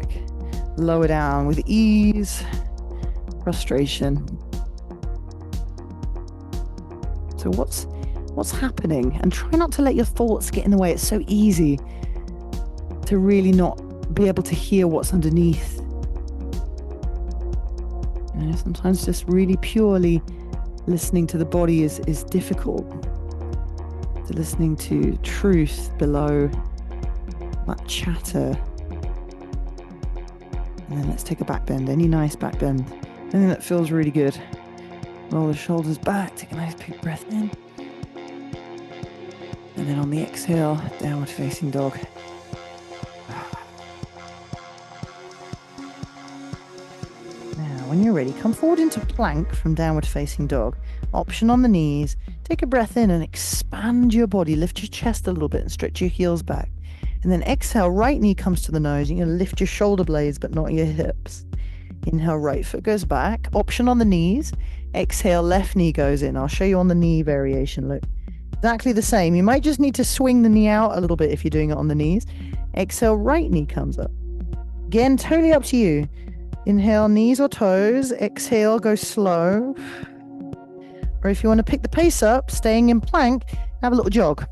lower down with ease, frustration. So what's happening? And try not to let your thoughts get in the way. It's so easy to really not be able to hear what's underneath. You know, sometimes just really purely listening to the body is difficult. To listening to truth below that chatter. And then let's take a back bend, any nice back bend. Anything that feels really good. Roll the shoulders back, take a nice big breath in. And then on the exhale, downward facing dog. Now, when you're ready, come forward into plank from downward facing dog. Option on the knees. Take a breath in and expand your body. Lift your chest a little bit and stretch your heels back. And then exhale, right knee comes to the nose. You're going to lift your shoulder blades, but not your hips. Inhale, right foot goes back. Option on the knees. Exhale, left knee goes in. I'll show you on the knee variation. Look, exactly the same. You might just need to swing the knee out a little bit if you're doing it on the knees. Exhale, right knee comes up. Again, totally up to you. Inhale, knees or toes. Exhale, go slow. Or if you want to pick the pace up, staying in plank, have a little jog.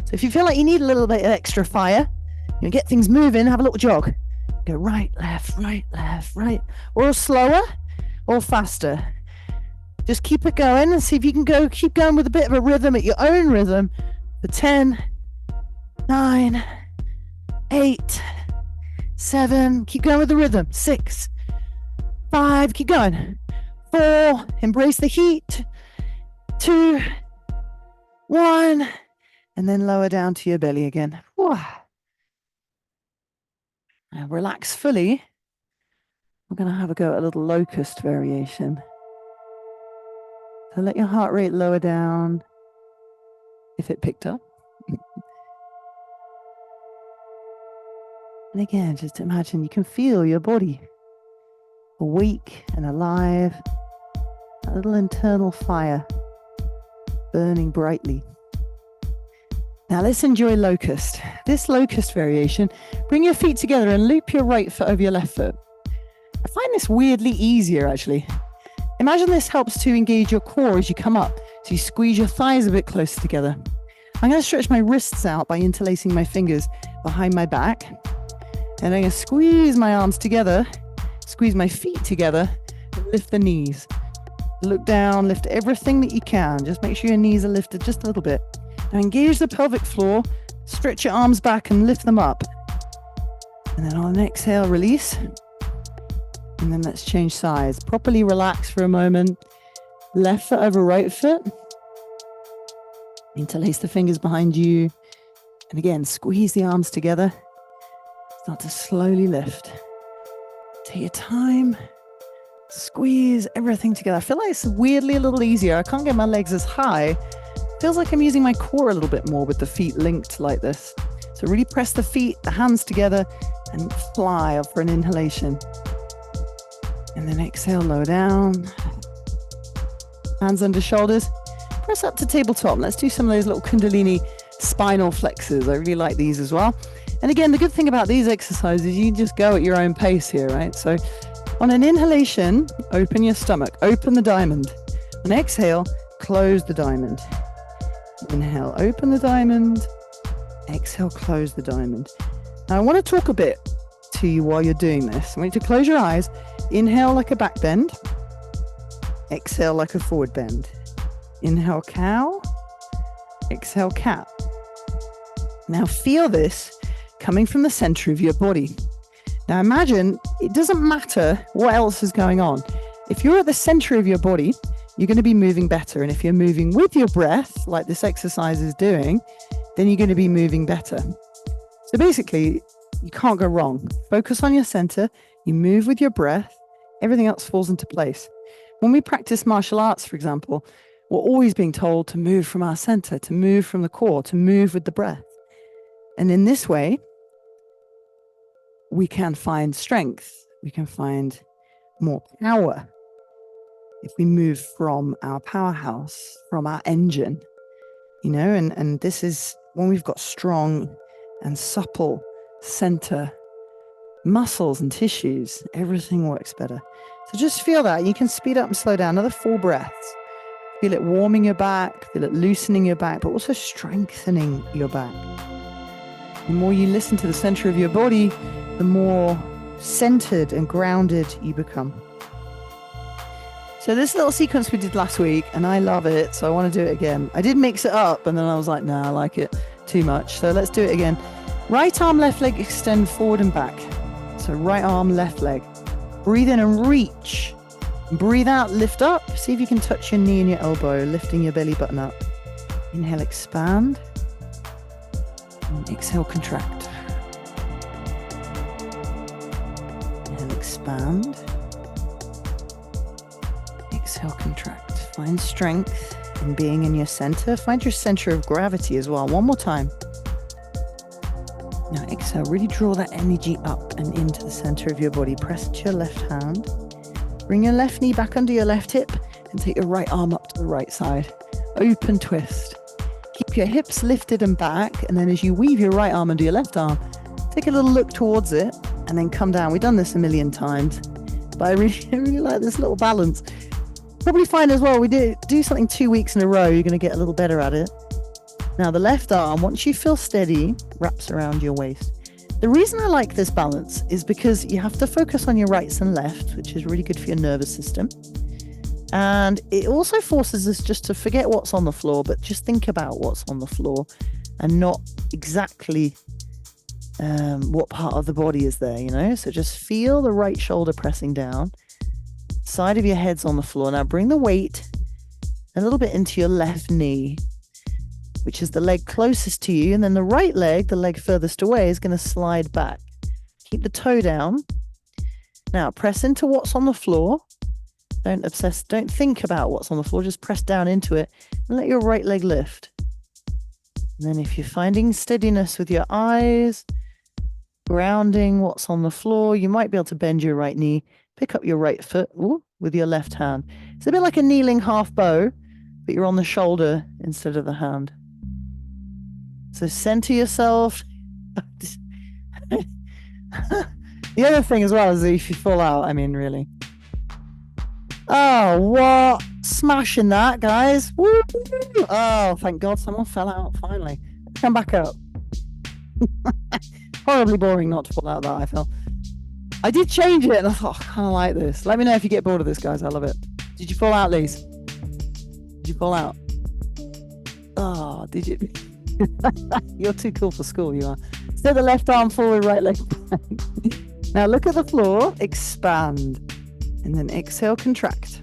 So if you feel like you need a little bit of extra fire, you know, get things moving, have a little jog. Go right, left, right. Or slower or faster. Just keep it going and see if you can keep going with a bit of a rhythm at your own rhythm for 10, 9, 8, 7. Keep going with the rhythm. 6, 5. Keep going. 4. Embrace the heat. 2, 1. And then lower down to your belly again. Whew. Now relax fully. We're going to have a go at a little locust variation. So let your heart rate lower down if it picked up. And again, just imagine you can feel your body awake and alive. A little internal fire burning brightly. Now let's enjoy locust. This locust variation, bring your feet together and loop your right foot over your left foot. I find this weirdly easier actually. Imagine this helps to engage your core as you come up. So you squeeze your thighs a bit closer together. I'm going to stretch my wrists out by interlacing my fingers behind my back. And I'm going to squeeze my arms together, squeeze my feet together, and lift the knees. Look down, lift everything that you can. Just make sure your knees are lifted just a little bit. Now engage the pelvic floor, stretch your arms back and lift them up. And then on an exhale, release. And then let's change sides. Properly relax for a moment. Left foot over right foot. Interlace the fingers behind you. And again, squeeze the arms together. Start to slowly lift. Take your time. Squeeze everything together. I feel like it's weirdly a little easier. I can't get my legs as high. Feels like I'm using my core a little bit more with the feet linked like this. So really press the feet, the hands together, and fly up for an inhalation. And then exhale, lower down. Hands under shoulders. Press up to tabletop. Let's do some of those little Kundalini spinal flexors. I really like these as well. And again, the good thing about these exercises, you can just go at your own pace here, right? So on an inhalation, open your stomach, open the diamond. On exhale, close the diamond. Inhale, open the diamond. Exhale, close the diamond. Now I want to talk a bit to you while you're doing this. I want you to close your eyes. Inhale like a back bend. Exhale like a forward bend. Inhale, cow. Exhale, cat. Now feel this coming from the center of your body. Now imagine it doesn't matter what else is going on. If you're at the center of your body, you're going to be moving better. And if you're moving with your breath, like this exercise is doing, then you're going to be moving better. So basically, you can't go wrong. Focus on your center. You move with your breath. Everything else falls into place. When we practice martial arts, for example, we're always being told to move from our center, to move from the core, to move with the breath. And in this way, we can find strength. We can find more power if we move from our powerhouse, from our engine, and this is when we've got strong and supple center muscles and tissues, everything works better. So just feel that. You can speed up and slow down. Another 4 breaths. Feel it warming your back, feel it loosening your back, but also strengthening your back. The more you listen to the center of your body, the more centered and grounded you become. So this little sequence we did last week, and I love it, so I want to do it again. I did mix it up, and then I was like, nah, I like it too much. So let's do it again. Right arm, left leg, extend forward and back. So right arm, left leg. Breathe in and reach. Breathe out, lift up. See if you can touch your knee and your elbow, lifting your belly button up. Inhale, expand. And exhale, contract. Inhale, expand. Exhale, contract. Find strength in being in your center. Find your center of gravity as well. One more time. Now exhale, really draw that energy up and into the center of your body. Press it to your left hand. Bring your left knee back under your left hip and take your right arm up to the right side. Open twist. Keep your hips lifted and back. And then as you weave your right arm under your left arm, take a little look towards it and then come down. We've done this a million times, but I really like this little balance. Probably find as well, we do something 2 weeks in a row, you're going to get a little better at it. Now the left arm, once you feel steady, wraps around your waist. The reason I like this balance is because you have to focus on your rights and left, which is really good for your nervous system. And it also forces us just to forget what's on the floor, but just think about what's on the floor and not exactly what part of the body is there, So just feel the right shoulder pressing down. Side of your head's on the floor. Now bring the weight a little bit into your left knee, which is the leg closest to you. And then the right leg, the leg furthest away, is going to slide back. Keep the toe down. Now press into what's on the floor. Don't obsess. Don't think about what's on the floor. Just press down into it and let your right leg lift. And then if you're finding steadiness with your eyes, grounding what's on the floor, you might be able to bend your right knee. Pick up your right foot with your left hand. It's a bit like a kneeling half bow, but you're on the shoulder instead of the hand. So center yourself. The other thing as well is that if you fall out, really. Oh, what? Smashing that, guys. Woo! Oh, thank God someone fell out finally. Come back up. Horribly boring not to fall out that, I felt. I did change it and I thought, I kind of like this. Let me know if you get bored of this, guys. I love it. Did you fall out, Lise? Did you fall out? Oh, did you? You're too cool for school, you are. Step the left arm forward, right leg back. Now look at the floor, expand. And then exhale, contract.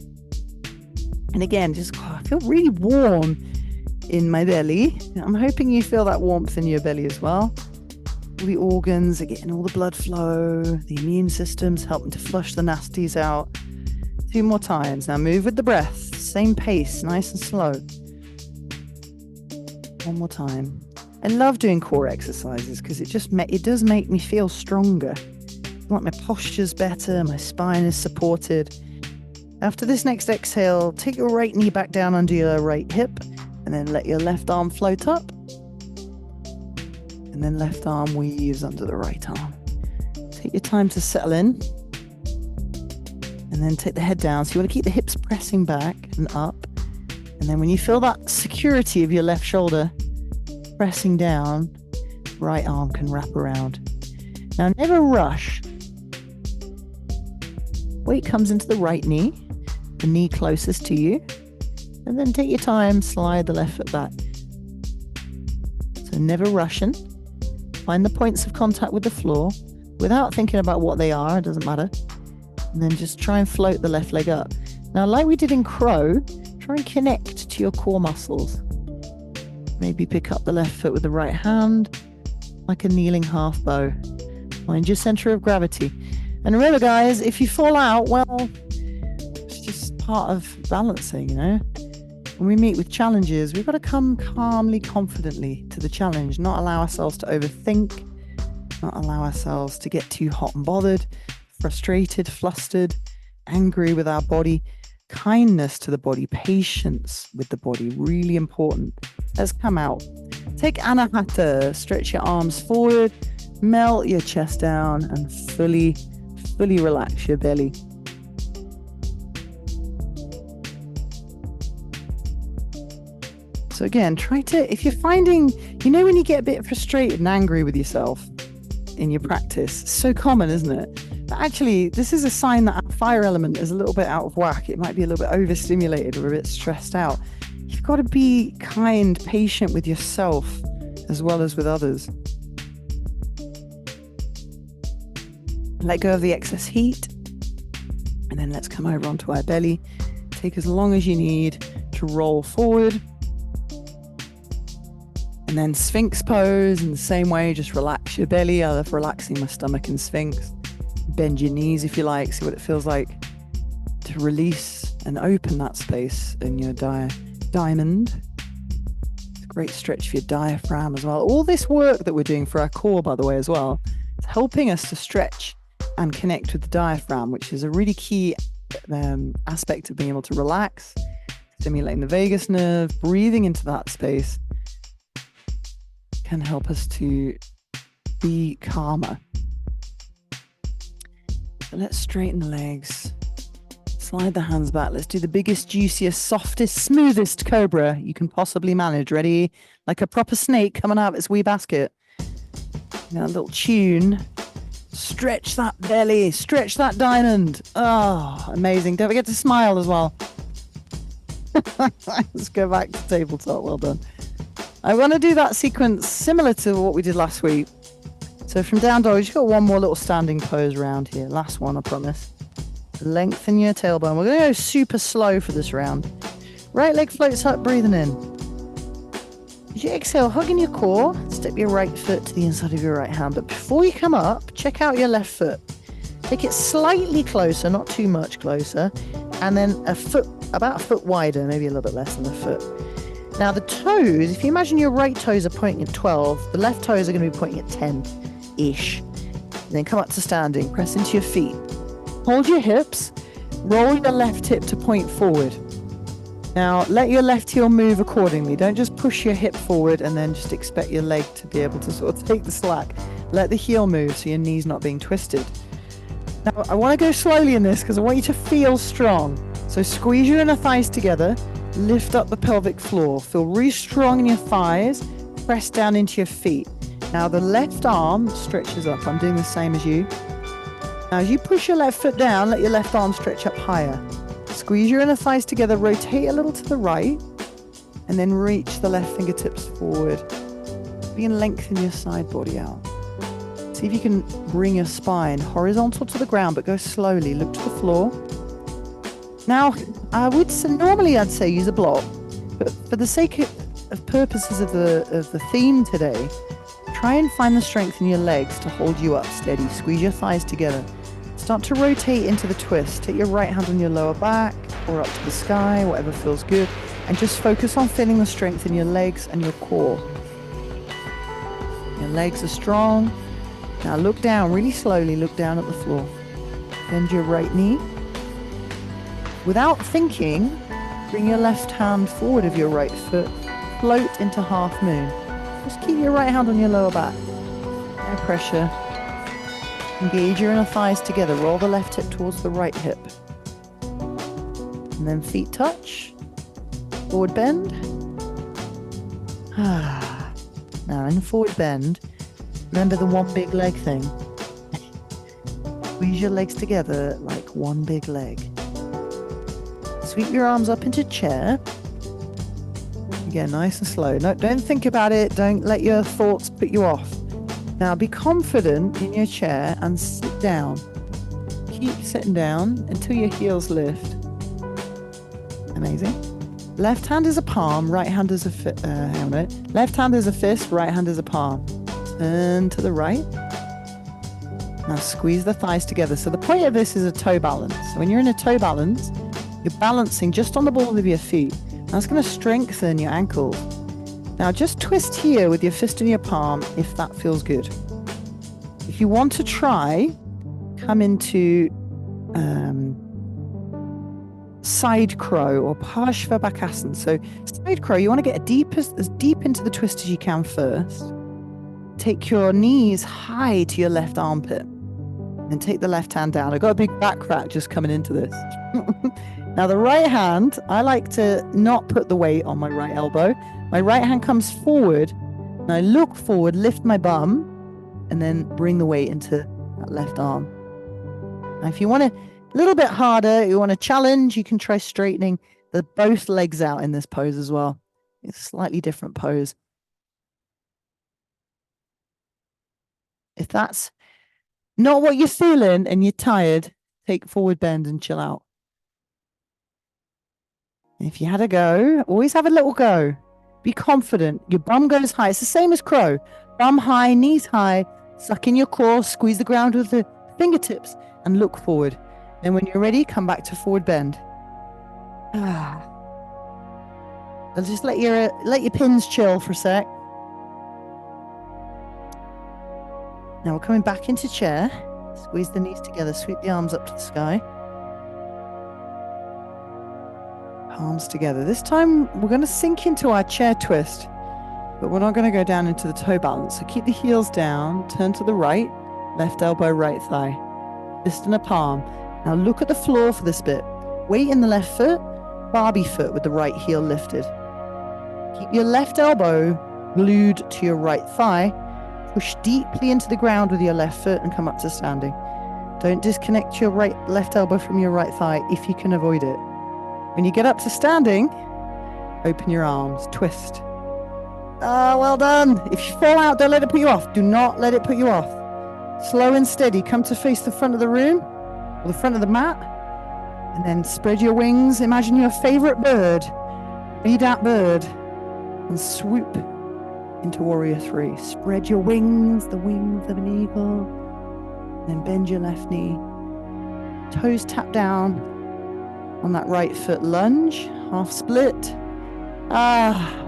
And again, just I feel really warm in my belly. I'm hoping you feel that warmth in your belly as well. All the organs are getting all the blood flow, the immune system's helping to flush the nasties out. 2 more times. Now move with the breath, same pace, nice and slow. 1 more time. I love doing core exercises because it does make me feel stronger. Like my posture's better, my spine is supported. After this next exhale, take your right knee back down under your right hip and then let your left arm float up. And then left arm weaves under the right arm. Take your time to settle in. And then take the head down. So you want to keep the hips pressing back and up. And then when you feel that security of your left shoulder pressing down, right arm can wrap around. Now never rush. Weight comes into the right knee, the knee closest to you. And then take your time, slide the left foot back. So never rushing. Find the points of contact with the floor without thinking about what they are, it doesn't matter. And then just try and float the left leg up. Now, like we did in crow, try and connect to your core muscles. Maybe pick up the left foot with the right hand, like a kneeling half bow. Find your center of gravity. And remember, guys, if you fall out, well, it's just part of balancing, you know? When we meet with challenges, we've got to come calmly, confidently to the challenge, not allow ourselves to overthink, not allow ourselves to get too hot and bothered, frustrated, flustered, angry with our body. Kindness to the body, patience with the body, really important. Let's come out. Take Anahata, stretch your arms forward, melt your chest down, and fully relax your belly. So again, if you're finding, when you get a bit frustrated and angry with yourself in your practice, it's so common, isn't it? But actually, this is a sign that our fire element is a little bit out of whack. It might be a little bit overstimulated or a bit stressed out. You've got to be kind, patient with yourself as well as with others. Let go of the excess heat. And then let's come over onto our belly. Take as long as you need to roll forward. And then Sphinx pose in the same way, just relax your belly. I love relaxing my stomach in Sphinx. Bend your knees if you like, see what it feels like to release and open that space in your diamond. It's a great stretch for your diaphragm as well. All this work that we're doing for our core, by the way, as well, is helping us to stretch and connect with the diaphragm, which is a really key aspect of being able to relax, stimulating the vagus nerve. Breathing into that space can help us to be calmer. So let's straighten the legs, slide the hands back. Let's do the biggest, juiciest, softest, smoothest cobra you can possibly manage. Ready? Like a proper snake coming out of its wee basket. Now a little tune. Stretch that belly, stretch that diamond. Oh, amazing. Don't forget to smile as well. Let's go back to tabletop. Well done. I want to do that sequence similar to what we did last week. So from down dog, you've got one more little standing pose around here. Last one, I promise. Lengthen your tailbone. We're going to go super slow for this round. Right leg floats up, breathing in. As you exhale, hugging your core, step your right foot to the inside of your right hand. But before you come up, check out your left foot. Take it slightly closer, not too much closer. And then about a foot wider, maybe a little bit less than a foot. Now the toes, if you imagine your right toes are pointing at 12, the left toes are going to be pointing at 10-ish. Then come up to standing, press into your feet. Hold your hips, roll your left hip to point forward. Now let your left heel move accordingly. Don't just push your hip forward and then just expect your leg to be able to sort of take the slack. Let the heel move so your knee's not being twisted. Now I want to go slowly in this because I want you to feel strong. So squeeze your inner thighs together. Lift up the pelvic floor. Feel really strong in your thighs. Press down into your feet. Now the left arm stretches up. I'm doing the same as you. Now as you push your left foot down, let your left arm stretch up higher. Squeeze your inner thighs together. Rotate a little to the right. And then reach the left fingertips forward. You can lengthen your side body out. See if you can bring your spine horizontal to the ground, but go slowly. Look to the floor. Now, normally I'd say use a block, but for the sake of purposes of the theme today, try and find the strength in your legs to hold you up steady. Squeeze your thighs together. Start to rotate into the twist. Take your right hand on your lower back or up to the sky, whatever feels good, and just focus on feeling the strength in your legs and your core. Your legs are strong. Now look down, really slowly look down at the floor. Bend your right knee. Without thinking, bring your left hand forward of your right foot. Float into half moon. Just keep your right hand on your lower back. No pressure. Engage your inner thighs together. Roll the left hip towards the right hip. And then feet touch. Forward bend. Now in forward bend, remember the one big leg thing. Squeeze your legs together like one big leg. Sweep your arms up into chair. Again, nice and slow. No, don't think about it. Don't let your thoughts put you off. Now be confident in your chair and sit down. Keep sitting down until your heels lift. Amazing. Left hand is a palm, right hand is a fist. Left hand is a fist, right hand is a palm. Turn to the right. Now squeeze the thighs together. So the point of this is a toe balance. So when you're in a toe balance, you're balancing just on the balls of your feet. That's going to strengthen your ankles. Now just twist here with your fist in your palm if that feels good. If you want to try, come into side crow or Parshva. So side crow, you want to get as deep into the twist as you can first. Take your knees high to your left armpit and take the left hand down. I've got a big back crack just coming into this. Now the right hand, I like to not put the weight on my right elbow. My right hand comes forward and I look forward, lift my bum, and then bring the weight into that left arm. Now if you want to a little bit harder, you want to challenge, you can try straightening both legs out in this pose as well. It's a slightly different pose. If that's not what you're feeling and you're tired, take forward bend and chill out. If you had a go, always have a little go. Be confident. Your bum goes high. It's the same as crow. Bum high, knees high. Suck in your core, squeeze the ground with the fingertips and look forward. Then when you're ready, come back to forward bend. So just let your pins chill for a sec. Now we're coming back into chair. Squeeze the knees together, sweep the arms up to the sky. Palms together. This time we're going to sink into our chair twist, but we're not going to go down into the toe balance. So keep the heels down, turn to the right, left elbow, right thigh. Fist in a palm. Now look at the floor for this bit. Weight in the left foot, Barbie foot with the right heel lifted. Keep your left elbow glued to your right thigh. Push deeply into the ground with your left foot and come up to standing. Don't disconnect your left elbow from your right thigh if you can avoid it. When you get up to standing, open your arms, twist. Well done. If you fall out, don't let it put you off. Do not let it put you off. Slow and steady. Come to face the front of the room or the front of the mat, and then spread your wings. Imagine your favorite bird. Be that bird and swoop into warrior 3. Spread your wings, the wings of an eagle. Then bend your left knee. Toes tap down on that right foot. Lunge, half split.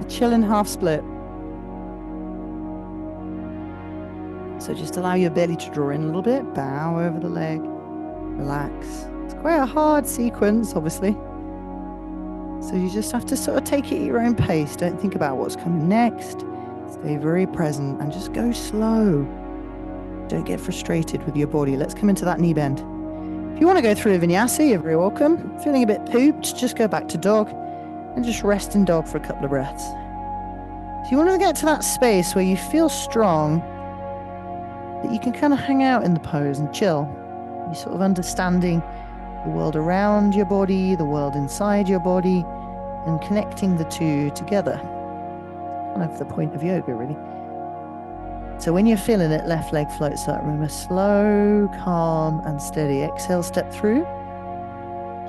Chilling half split. So just allow your belly to draw in a little bit. Bow over the leg. Relax. It's quite a hard sequence, obviously. So you just have to sort of take it at your own pace. Don't think about what's coming next. Stay very present and just go slow. Don't get frustrated with your body. Let's come into that knee bend. If you want to go through a vinyasa, you're very welcome. Feeling a bit pooped, just go back to dog and just rest in dog for a couple of breaths. If you want to get to that space where you feel strong, that you can kind of hang out in the pose and chill. You're sort of understanding the world around your body, the world inside your body, and connecting the two together. Kind of the point of yoga, really. So when you're feeling it, left leg floats up. Remember, slow, calm, and steady. Exhale, step through.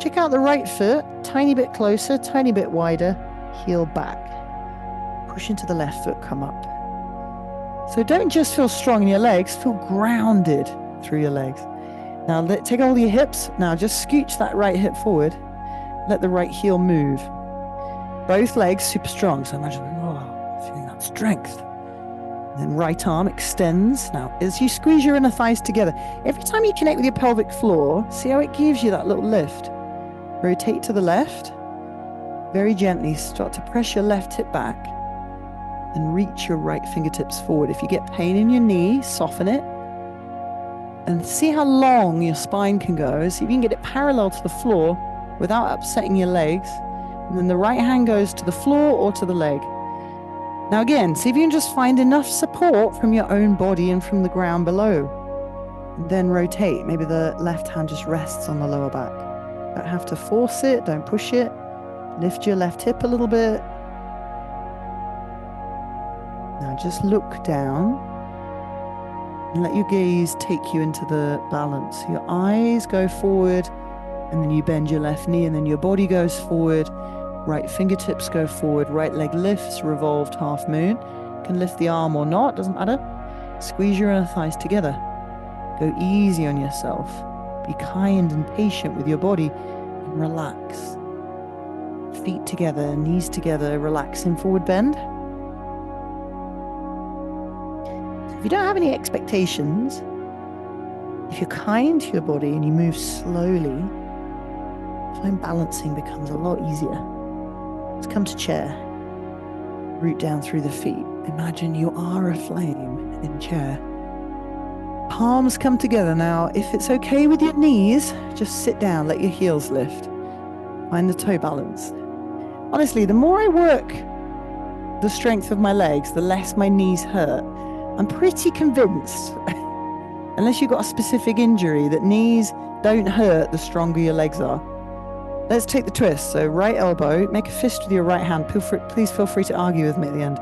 Check out the right foot, tiny bit closer, tiny bit wider, heel back. Push into the left foot, come up. So don't just feel strong in your legs, feel grounded through your legs. Now take hold of your hips. Now just scooch that right hip forward. Let the right heel move. Both legs super strong. So imagine, feeling that strength. Then right arm extends. Now as you squeeze your inner thighs together, every time you connect with your pelvic floor, see how it gives you that little lift. Rotate to the left. Very gently start to press your left hip back and reach your right fingertips forward. If you get pain in your knee, soften it. And see how long your spine can go. See if you can get it parallel to the floor without upsetting your legs. And then the right hand goes to the floor or to the leg. Now again, see if you can just find enough support from your own body and from the ground below. And then rotate. Maybe the left hand just rests on the lower back. Don't have to force it, don't push it. Lift your left hip a little bit. Now just look down. And let your gaze take you into the balance. Your eyes go forward, and then you bend your left knee, and then your body goes forward. Right fingertips go forward, right leg lifts, revolved half moon. You can lift the arm or not, doesn't matter. Squeeze your inner thighs together. Go easy on yourself. Be kind and patient with your body, and relax. Feet together, knees together, relax in forward bend. If you don't have any expectations, if you're kind to your body and you move slowly, find balancing becomes a lot easier. Let's come to chair. Root down through the feet. Imagine you are a flame in chair. Palms come together. Now, if it's okay with your knees, just sit down, let your heels lift. Find the toe balance. Honestly, the more I work the strength of my legs, the less my knees hurt. I'm pretty convinced, unless you've got a specific injury, that knees don't hurt the stronger your legs are. Let's take the twist. So right elbow, make a fist with your right hand. Please feel free to argue with me at the end.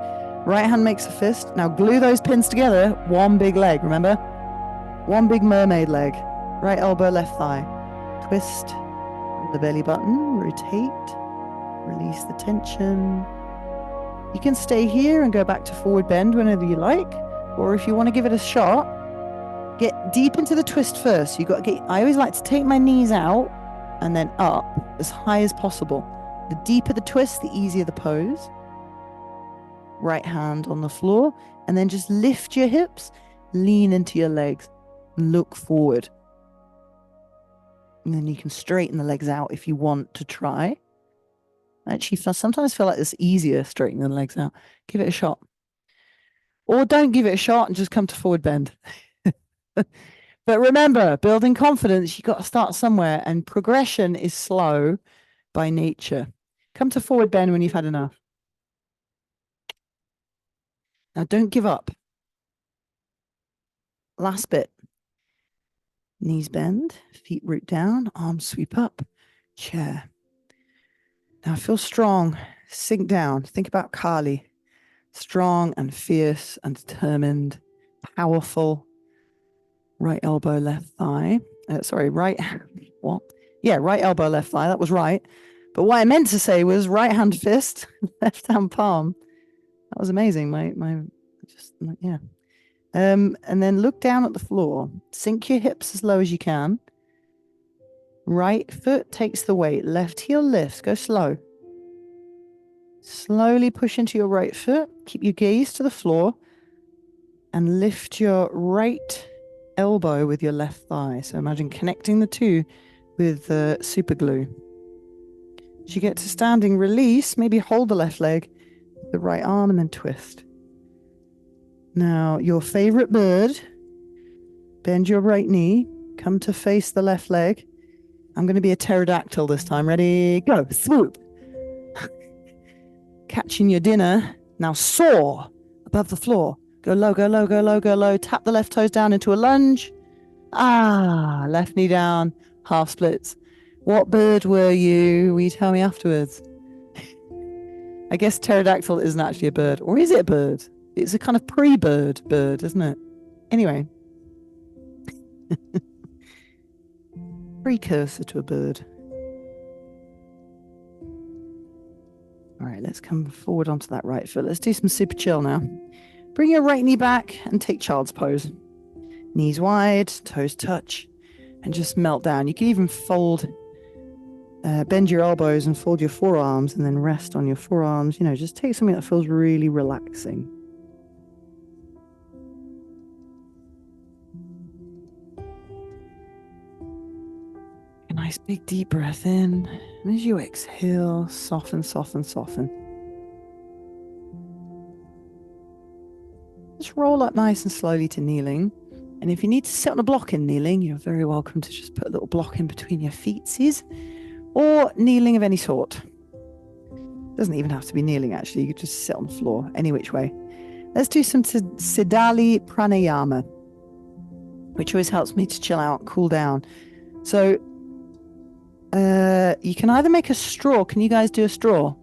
Right hand makes a fist. Now glue those pins together. One big leg, remember? One big mermaid leg. Right elbow, left thigh. Twist the belly button. Rotate. Release the tension. You can stay here and go back to forward bend whenever you like. Or if you want to give it a shot, get deep into the twist first. I always like to take my knees out and then up as high as possible. The deeper the twist, the easier the pose. Right hand on the floor, and then just lift your hips, lean into your legs, look forward. And then you can straighten the legs out if you want to try. I actually sometimes feel like it's easier straightening the legs out. Give it a shot. Or don't give it a shot and just come to forward bend. But remember, building confidence, you've got to start somewhere, and progression is slow by nature. Come to forward bend when you've had enough. Now don't give up. Last bit. Knees bend, feet root down, arms sweep up, chair. Now feel strong, sink down. Think about Kali. Strong and fierce and determined, powerful. Right elbow, left thigh. Right elbow, left thigh. That was right. But what I meant to say was right hand fist, left hand palm. That was amazing. And then look down at the floor. Sink your hips as low as you can. Right foot takes the weight. Left heel lifts. Go slow. Slowly push into your right foot. Keep your gaze to the floor. And lift your right elbow with your left thigh. So imagine connecting the two with super glue. As you get to standing release, maybe hold the left leg, the right arm, and then twist. Now, your favorite bird, bend your right knee, come to face the left leg. I'm going to be a pterodactyl this time. Ready? Go. Swoop. Catching your dinner. Now soar above the floor. Go low, go low, go low, go low. Tap the left toes down into a lunge. Left knee down, half splits. What bird were you? Will you tell me afterwards? I guess pterodactyl isn't actually a bird. Or is it a bird? It's a kind of pre-bird bird, isn't it? Anyway. Precursor to a bird. right, let's come forward onto that right foot. Let's do some super chill now. Bring your right knee back and take child's pose. Knees wide, toes touch, and just melt down. You can even bend your elbows and fold your forearms and then rest on your forearms. Just take something that feels really relaxing. A nice big deep breath in. And as you exhale, soften, soften, soften. Just roll up nice and slowly to kneeling. And if you need to sit on a block in kneeling, you're very welcome to just put a little block in between your feetsies, or kneeling of any sort. Doesn't even have to be kneeling, actually. You could just sit on the floor, any which way. Let's do some Siddhali Pranayama, which always helps me to chill out, cool down. So you can either make a straw. Can you guys do a straw?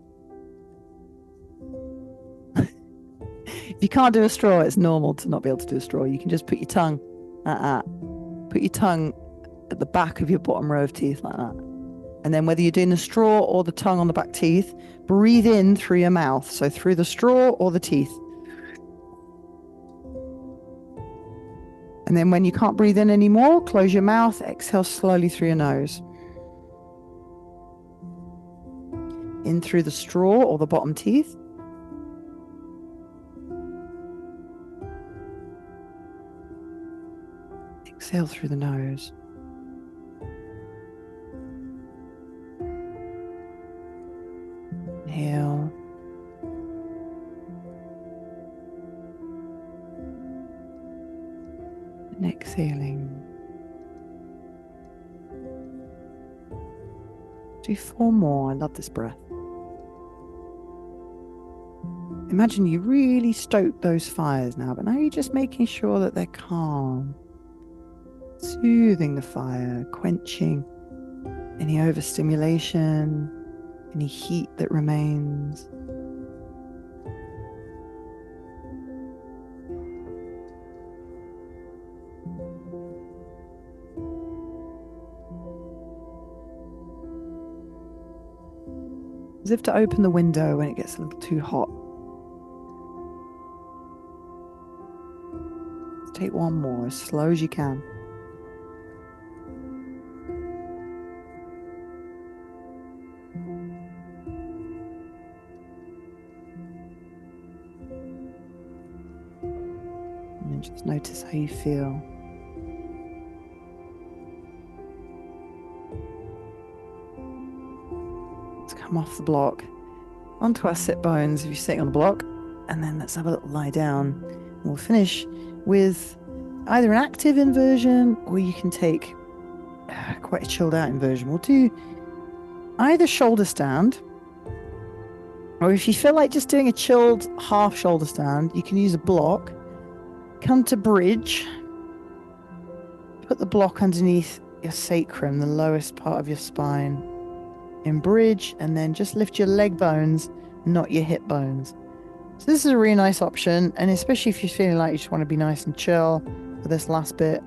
If you can't do a straw, it's normal to not be able to do a straw. You can just put your tongue like that. Put your tongue at the back of your bottom row of teeth like that. And then whether you're doing the straw or the tongue on the back teeth, breathe in through your mouth. So through the straw or the teeth. And then when you can't breathe in anymore, close your mouth, exhale slowly through your nose. In through the straw or the bottom teeth. Exhale through the nose. Inhale. And exhaling. Do 4 more. I love this breath. Imagine you really stoke those fires now, but now you're just making sure that they're calm. Soothing the fire, quenching any overstimulation, any heat that remains. As if to open the window when it gets a little too hot. Let's take 1 more, as slow as you can. And just notice how you feel. Let's come off the block onto our sit bones if you're sitting on the block, and then let's have a little lie down. And we'll finish with either an active inversion, or you can take quite a chilled out inversion. We'll do either shoulder stand, or if you feel like just doing a chilled half shoulder stand, you can use a block. Come to bridge. Put the block underneath your sacrum, the lowest part of your spine. In bridge, and then just lift your leg bones, not your hip bones. So this is a really nice option, and especially if you're feeling like you just want to be nice and chill for this last bit.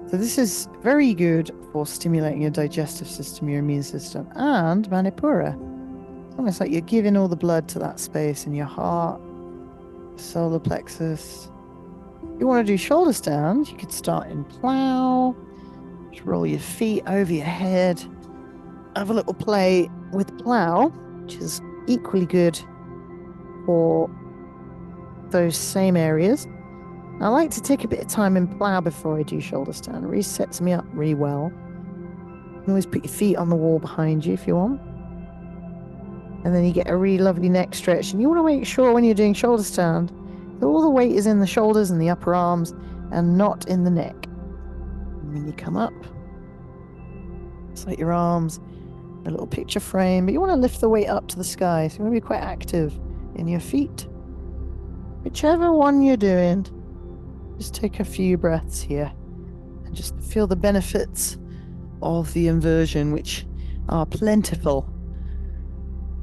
So this is very good for stimulating your digestive system, your immune system, and Manipura. It's almost like you're giving all the blood to that space in your heart, solar plexus. If you want to do shoulder stand, you could start in plow. Just roll your feet over your head. Have a little play with plow, which is equally good for those same areas. I like to take a bit of time in plow before I do shoulder stand. It really sets me up really well. You can always put your feet on the wall behind you if you want. And then you get a really lovely neck stretch. And you want to make sure when you're doing shoulder stand that all the weight is in the shoulders and the upper arms and not in the neck. And then you come up. It's like your arms, a little picture frame, but you want to lift the weight up to the sky. So you want to be quite active in your feet. Whichever one you're doing, just take a few breaths here and just feel the benefits of the inversion, which are plentiful.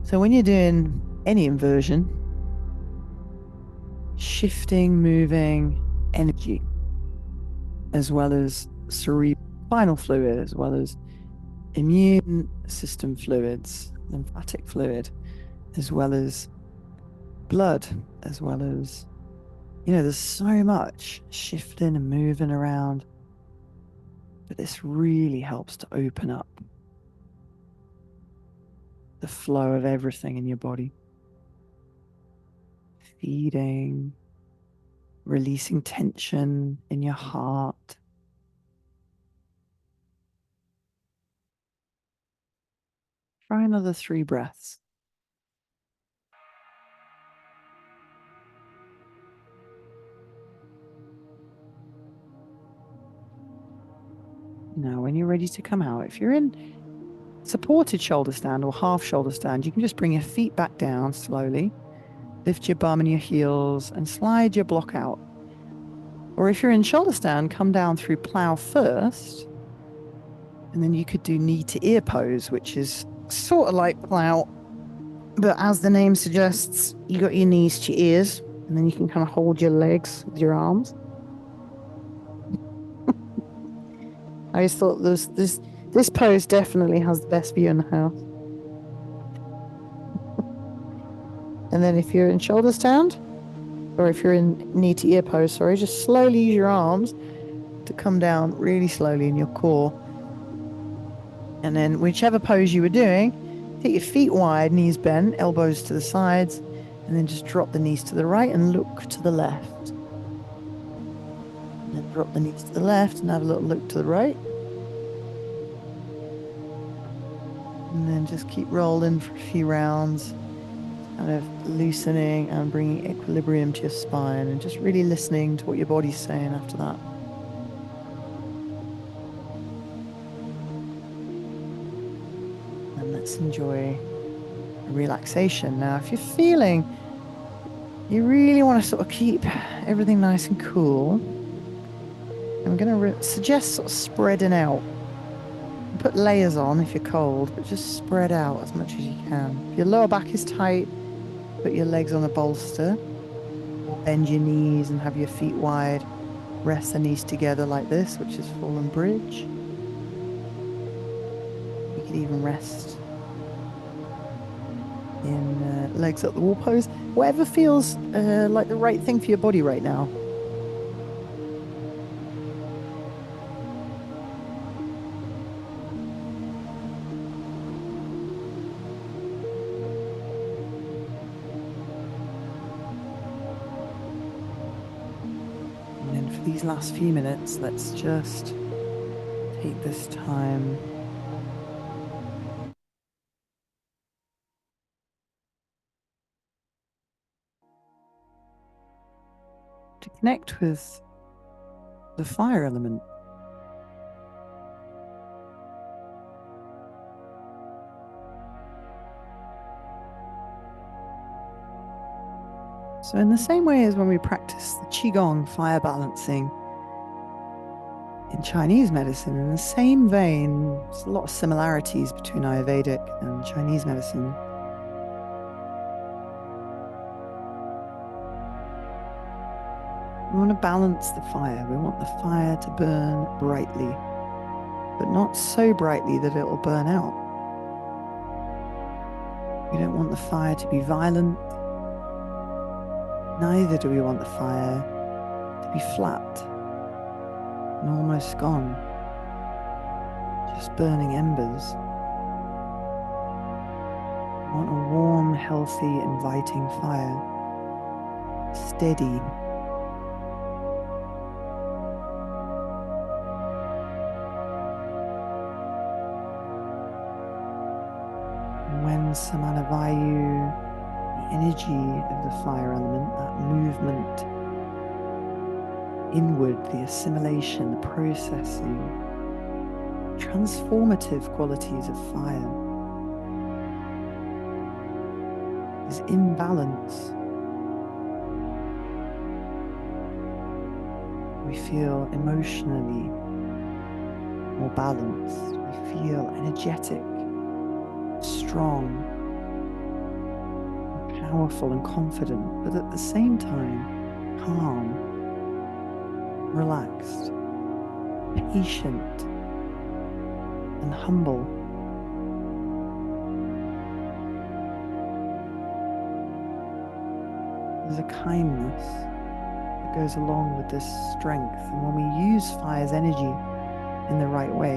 So when you're doing any inversion, shifting, moving energy, as well as cerebral fluid, as well as immune system fluids, lymphatic fluid, as well as blood, as well as, there's so much shifting and moving around. But this really helps to open up the flow of everything in your body. Feeding, releasing tension in your heart. Try another 3 breaths. Now, when you're ready to come out, if you're in supported shoulder stand or half shoulder stand, you can just bring your feet back down slowly, lift your bum and your heels, and slide your block out. Or if you're in shoulder stand, come down through plow first, and then you could do knee to ear pose, which is sort of like plow, but as the name suggests, you got your knees to your ears, and then you can kind of hold your legs with your arms. I just thought this pose definitely has the best view in the house. And then if you're in shoulder stand, or if you're in knee to ear pose, sorry, just slowly use your arms to come down really slowly in your core. And then whichever pose you were doing, take your feet wide, knees bent, elbows to the sides, and then just drop the knees to the right and look to the left. And then drop the knees to the left and have a little look to the right. And then just keep rolling for a few rounds, kind of loosening and bringing equilibrium to your spine and just really listening to what your body's saying after that. And let's enjoy a relaxation. Now, if you're feeling you really want to sort of keep everything nice and cool, I'm going to suggest sort of spreading out. Put layers on if you're cold, but just spread out as much as you can. If your lower back is tight, put your legs on a bolster, bend your knees and have your feet wide. Rest the knees together like this, which is fallen bridge. You could even rest in legs up the wall pose. Whatever feels like the right thing for your body right now. These last few minutes, let's just take this time to connect with the fire element. So in the same way as when we practice the Qigong fire balancing in Chinese medicine, in the same vein, there's a lot of similarities between Ayurvedic and Chinese medicine. We want to balance the fire. We want the fire to burn brightly, but not so brightly that it will burn out. We don't want the fire to be violent. Neither do we want the fire to be flat and almost gone, just burning embers. We want a warm, healthy, inviting fire, steady. And when Samanavayu, the energy of the fire element, that movement inward, the assimilation, the processing, transformative qualities of fire, is in balance. We feel emotionally more balanced. We feel energetic, strong, powerful and confident, but at the same time, calm, relaxed, patient, and humble. There's a kindness that goes along with this strength. And when we use fire's energy in the right way,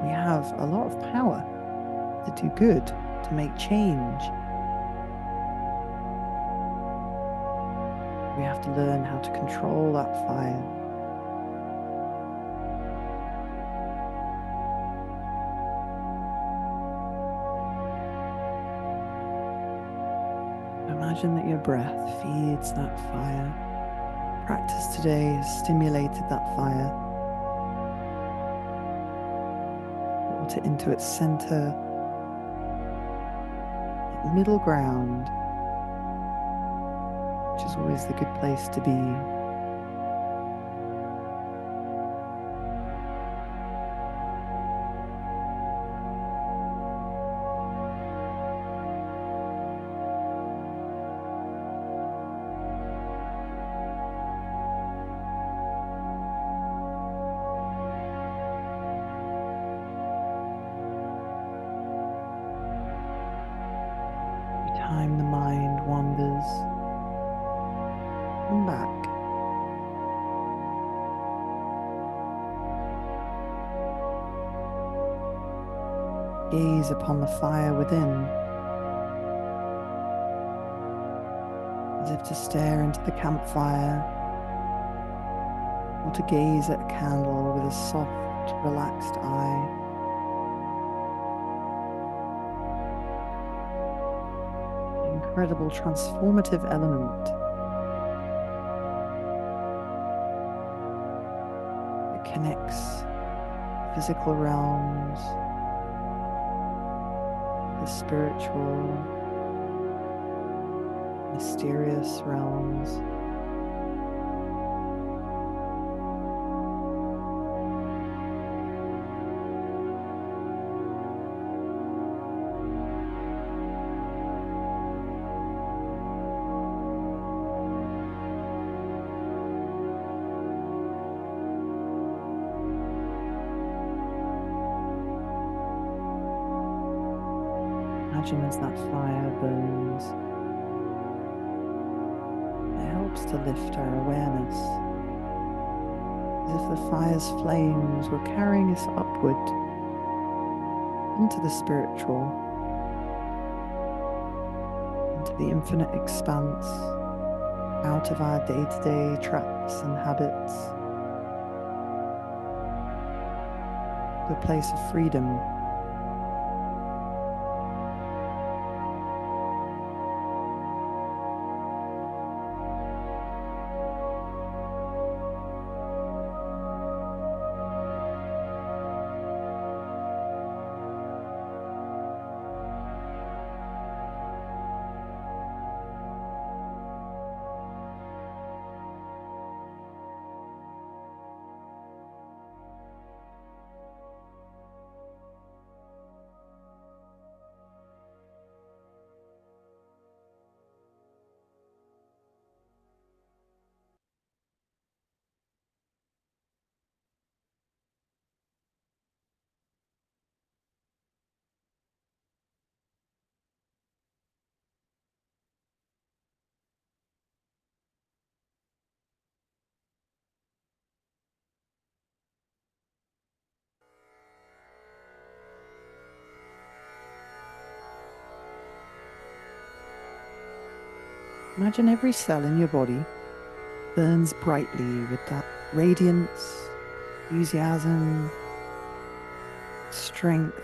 we have a lot of power to do good, to make change. We have to learn how to control that fire. Imagine that your breath feeds that fire. Practice today has stimulated that fire. Brought it into its center, middle ground, which is always the good place to be. Time the mind wanders, come back. Gaze upon the fire within, as if to stare into the campfire, or to gaze at a candle with a soft, relaxed eye. Incredible transformative element that connects physical realms, the spiritual, mysterious realms. Imagine as that fire burns, it helps to lift our awareness, as if the fire's flames were carrying us upward into the spiritual, into the infinite expanse, out of our day-to-day traps and habits, to a place of freedom. Imagine every cell in your body burns brightly with that radiance, enthusiasm, strength.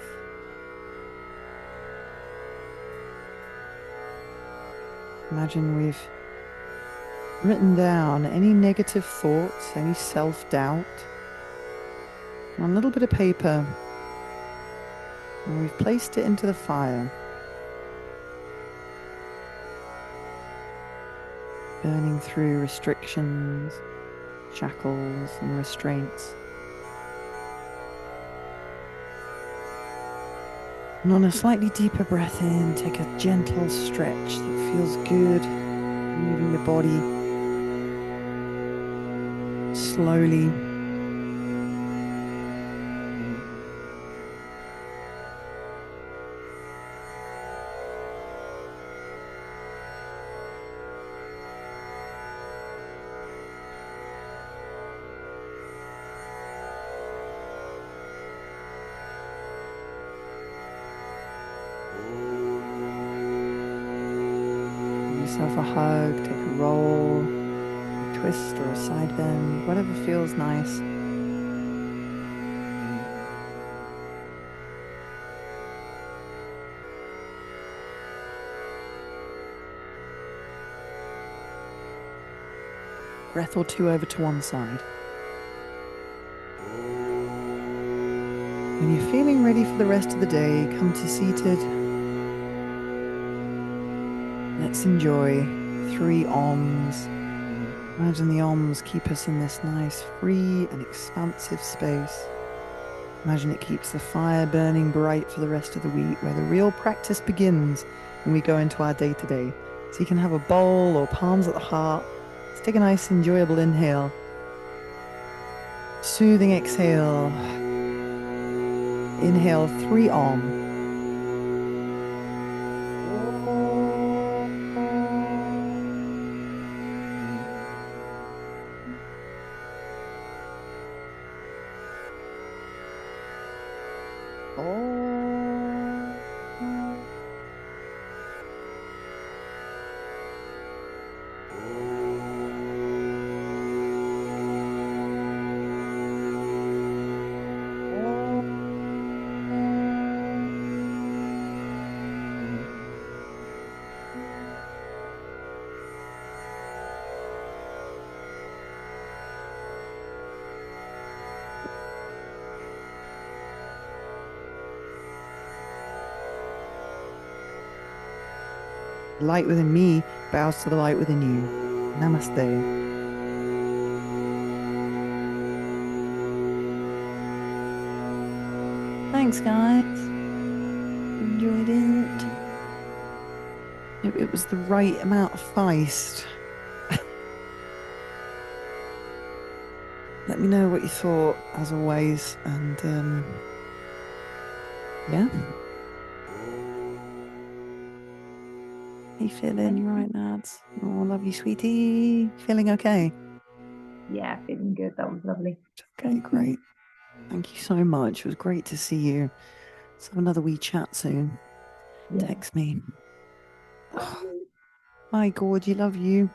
Imagine we've written down any negative thoughts, any self-doubt on a little bit of paper, and we've placed it into the fire, burning through restrictions, shackles, and restraints. And on a slightly deeper breath in, take a gentle stretch that feels good, moving your body slowly. yourself a hug, take a roll, a twist or a side bend, whatever feels nice. Breath or two over to one side. When you're feeling ready for the rest of the day, come to seated. Let's enjoy 3 Oms. Imagine the Oms keep us in this nice, free and expansive space. Imagine it keeps the fire burning bright for the rest of the week, where the real practice begins when we go into our day-to-day. So you can have a bowl or palms at the heart. Let's take a nice, enjoyable inhale. Soothing exhale. Inhale 3 Om. The light within me bows to the light within you. Namaste. Thanks, guys. Enjoyed it. It was the right amount of feist. Let me know what you thought, as always. And yeah. How you feeling? You right, Nads? Oh, love you, sweetie. Feeling okay? Yeah, feeling good. That was lovely. Okay, great. Thank you so much. It was great to see you. Let's have another wee chat soon. Yeah. Text me. Oh, my God, you love you.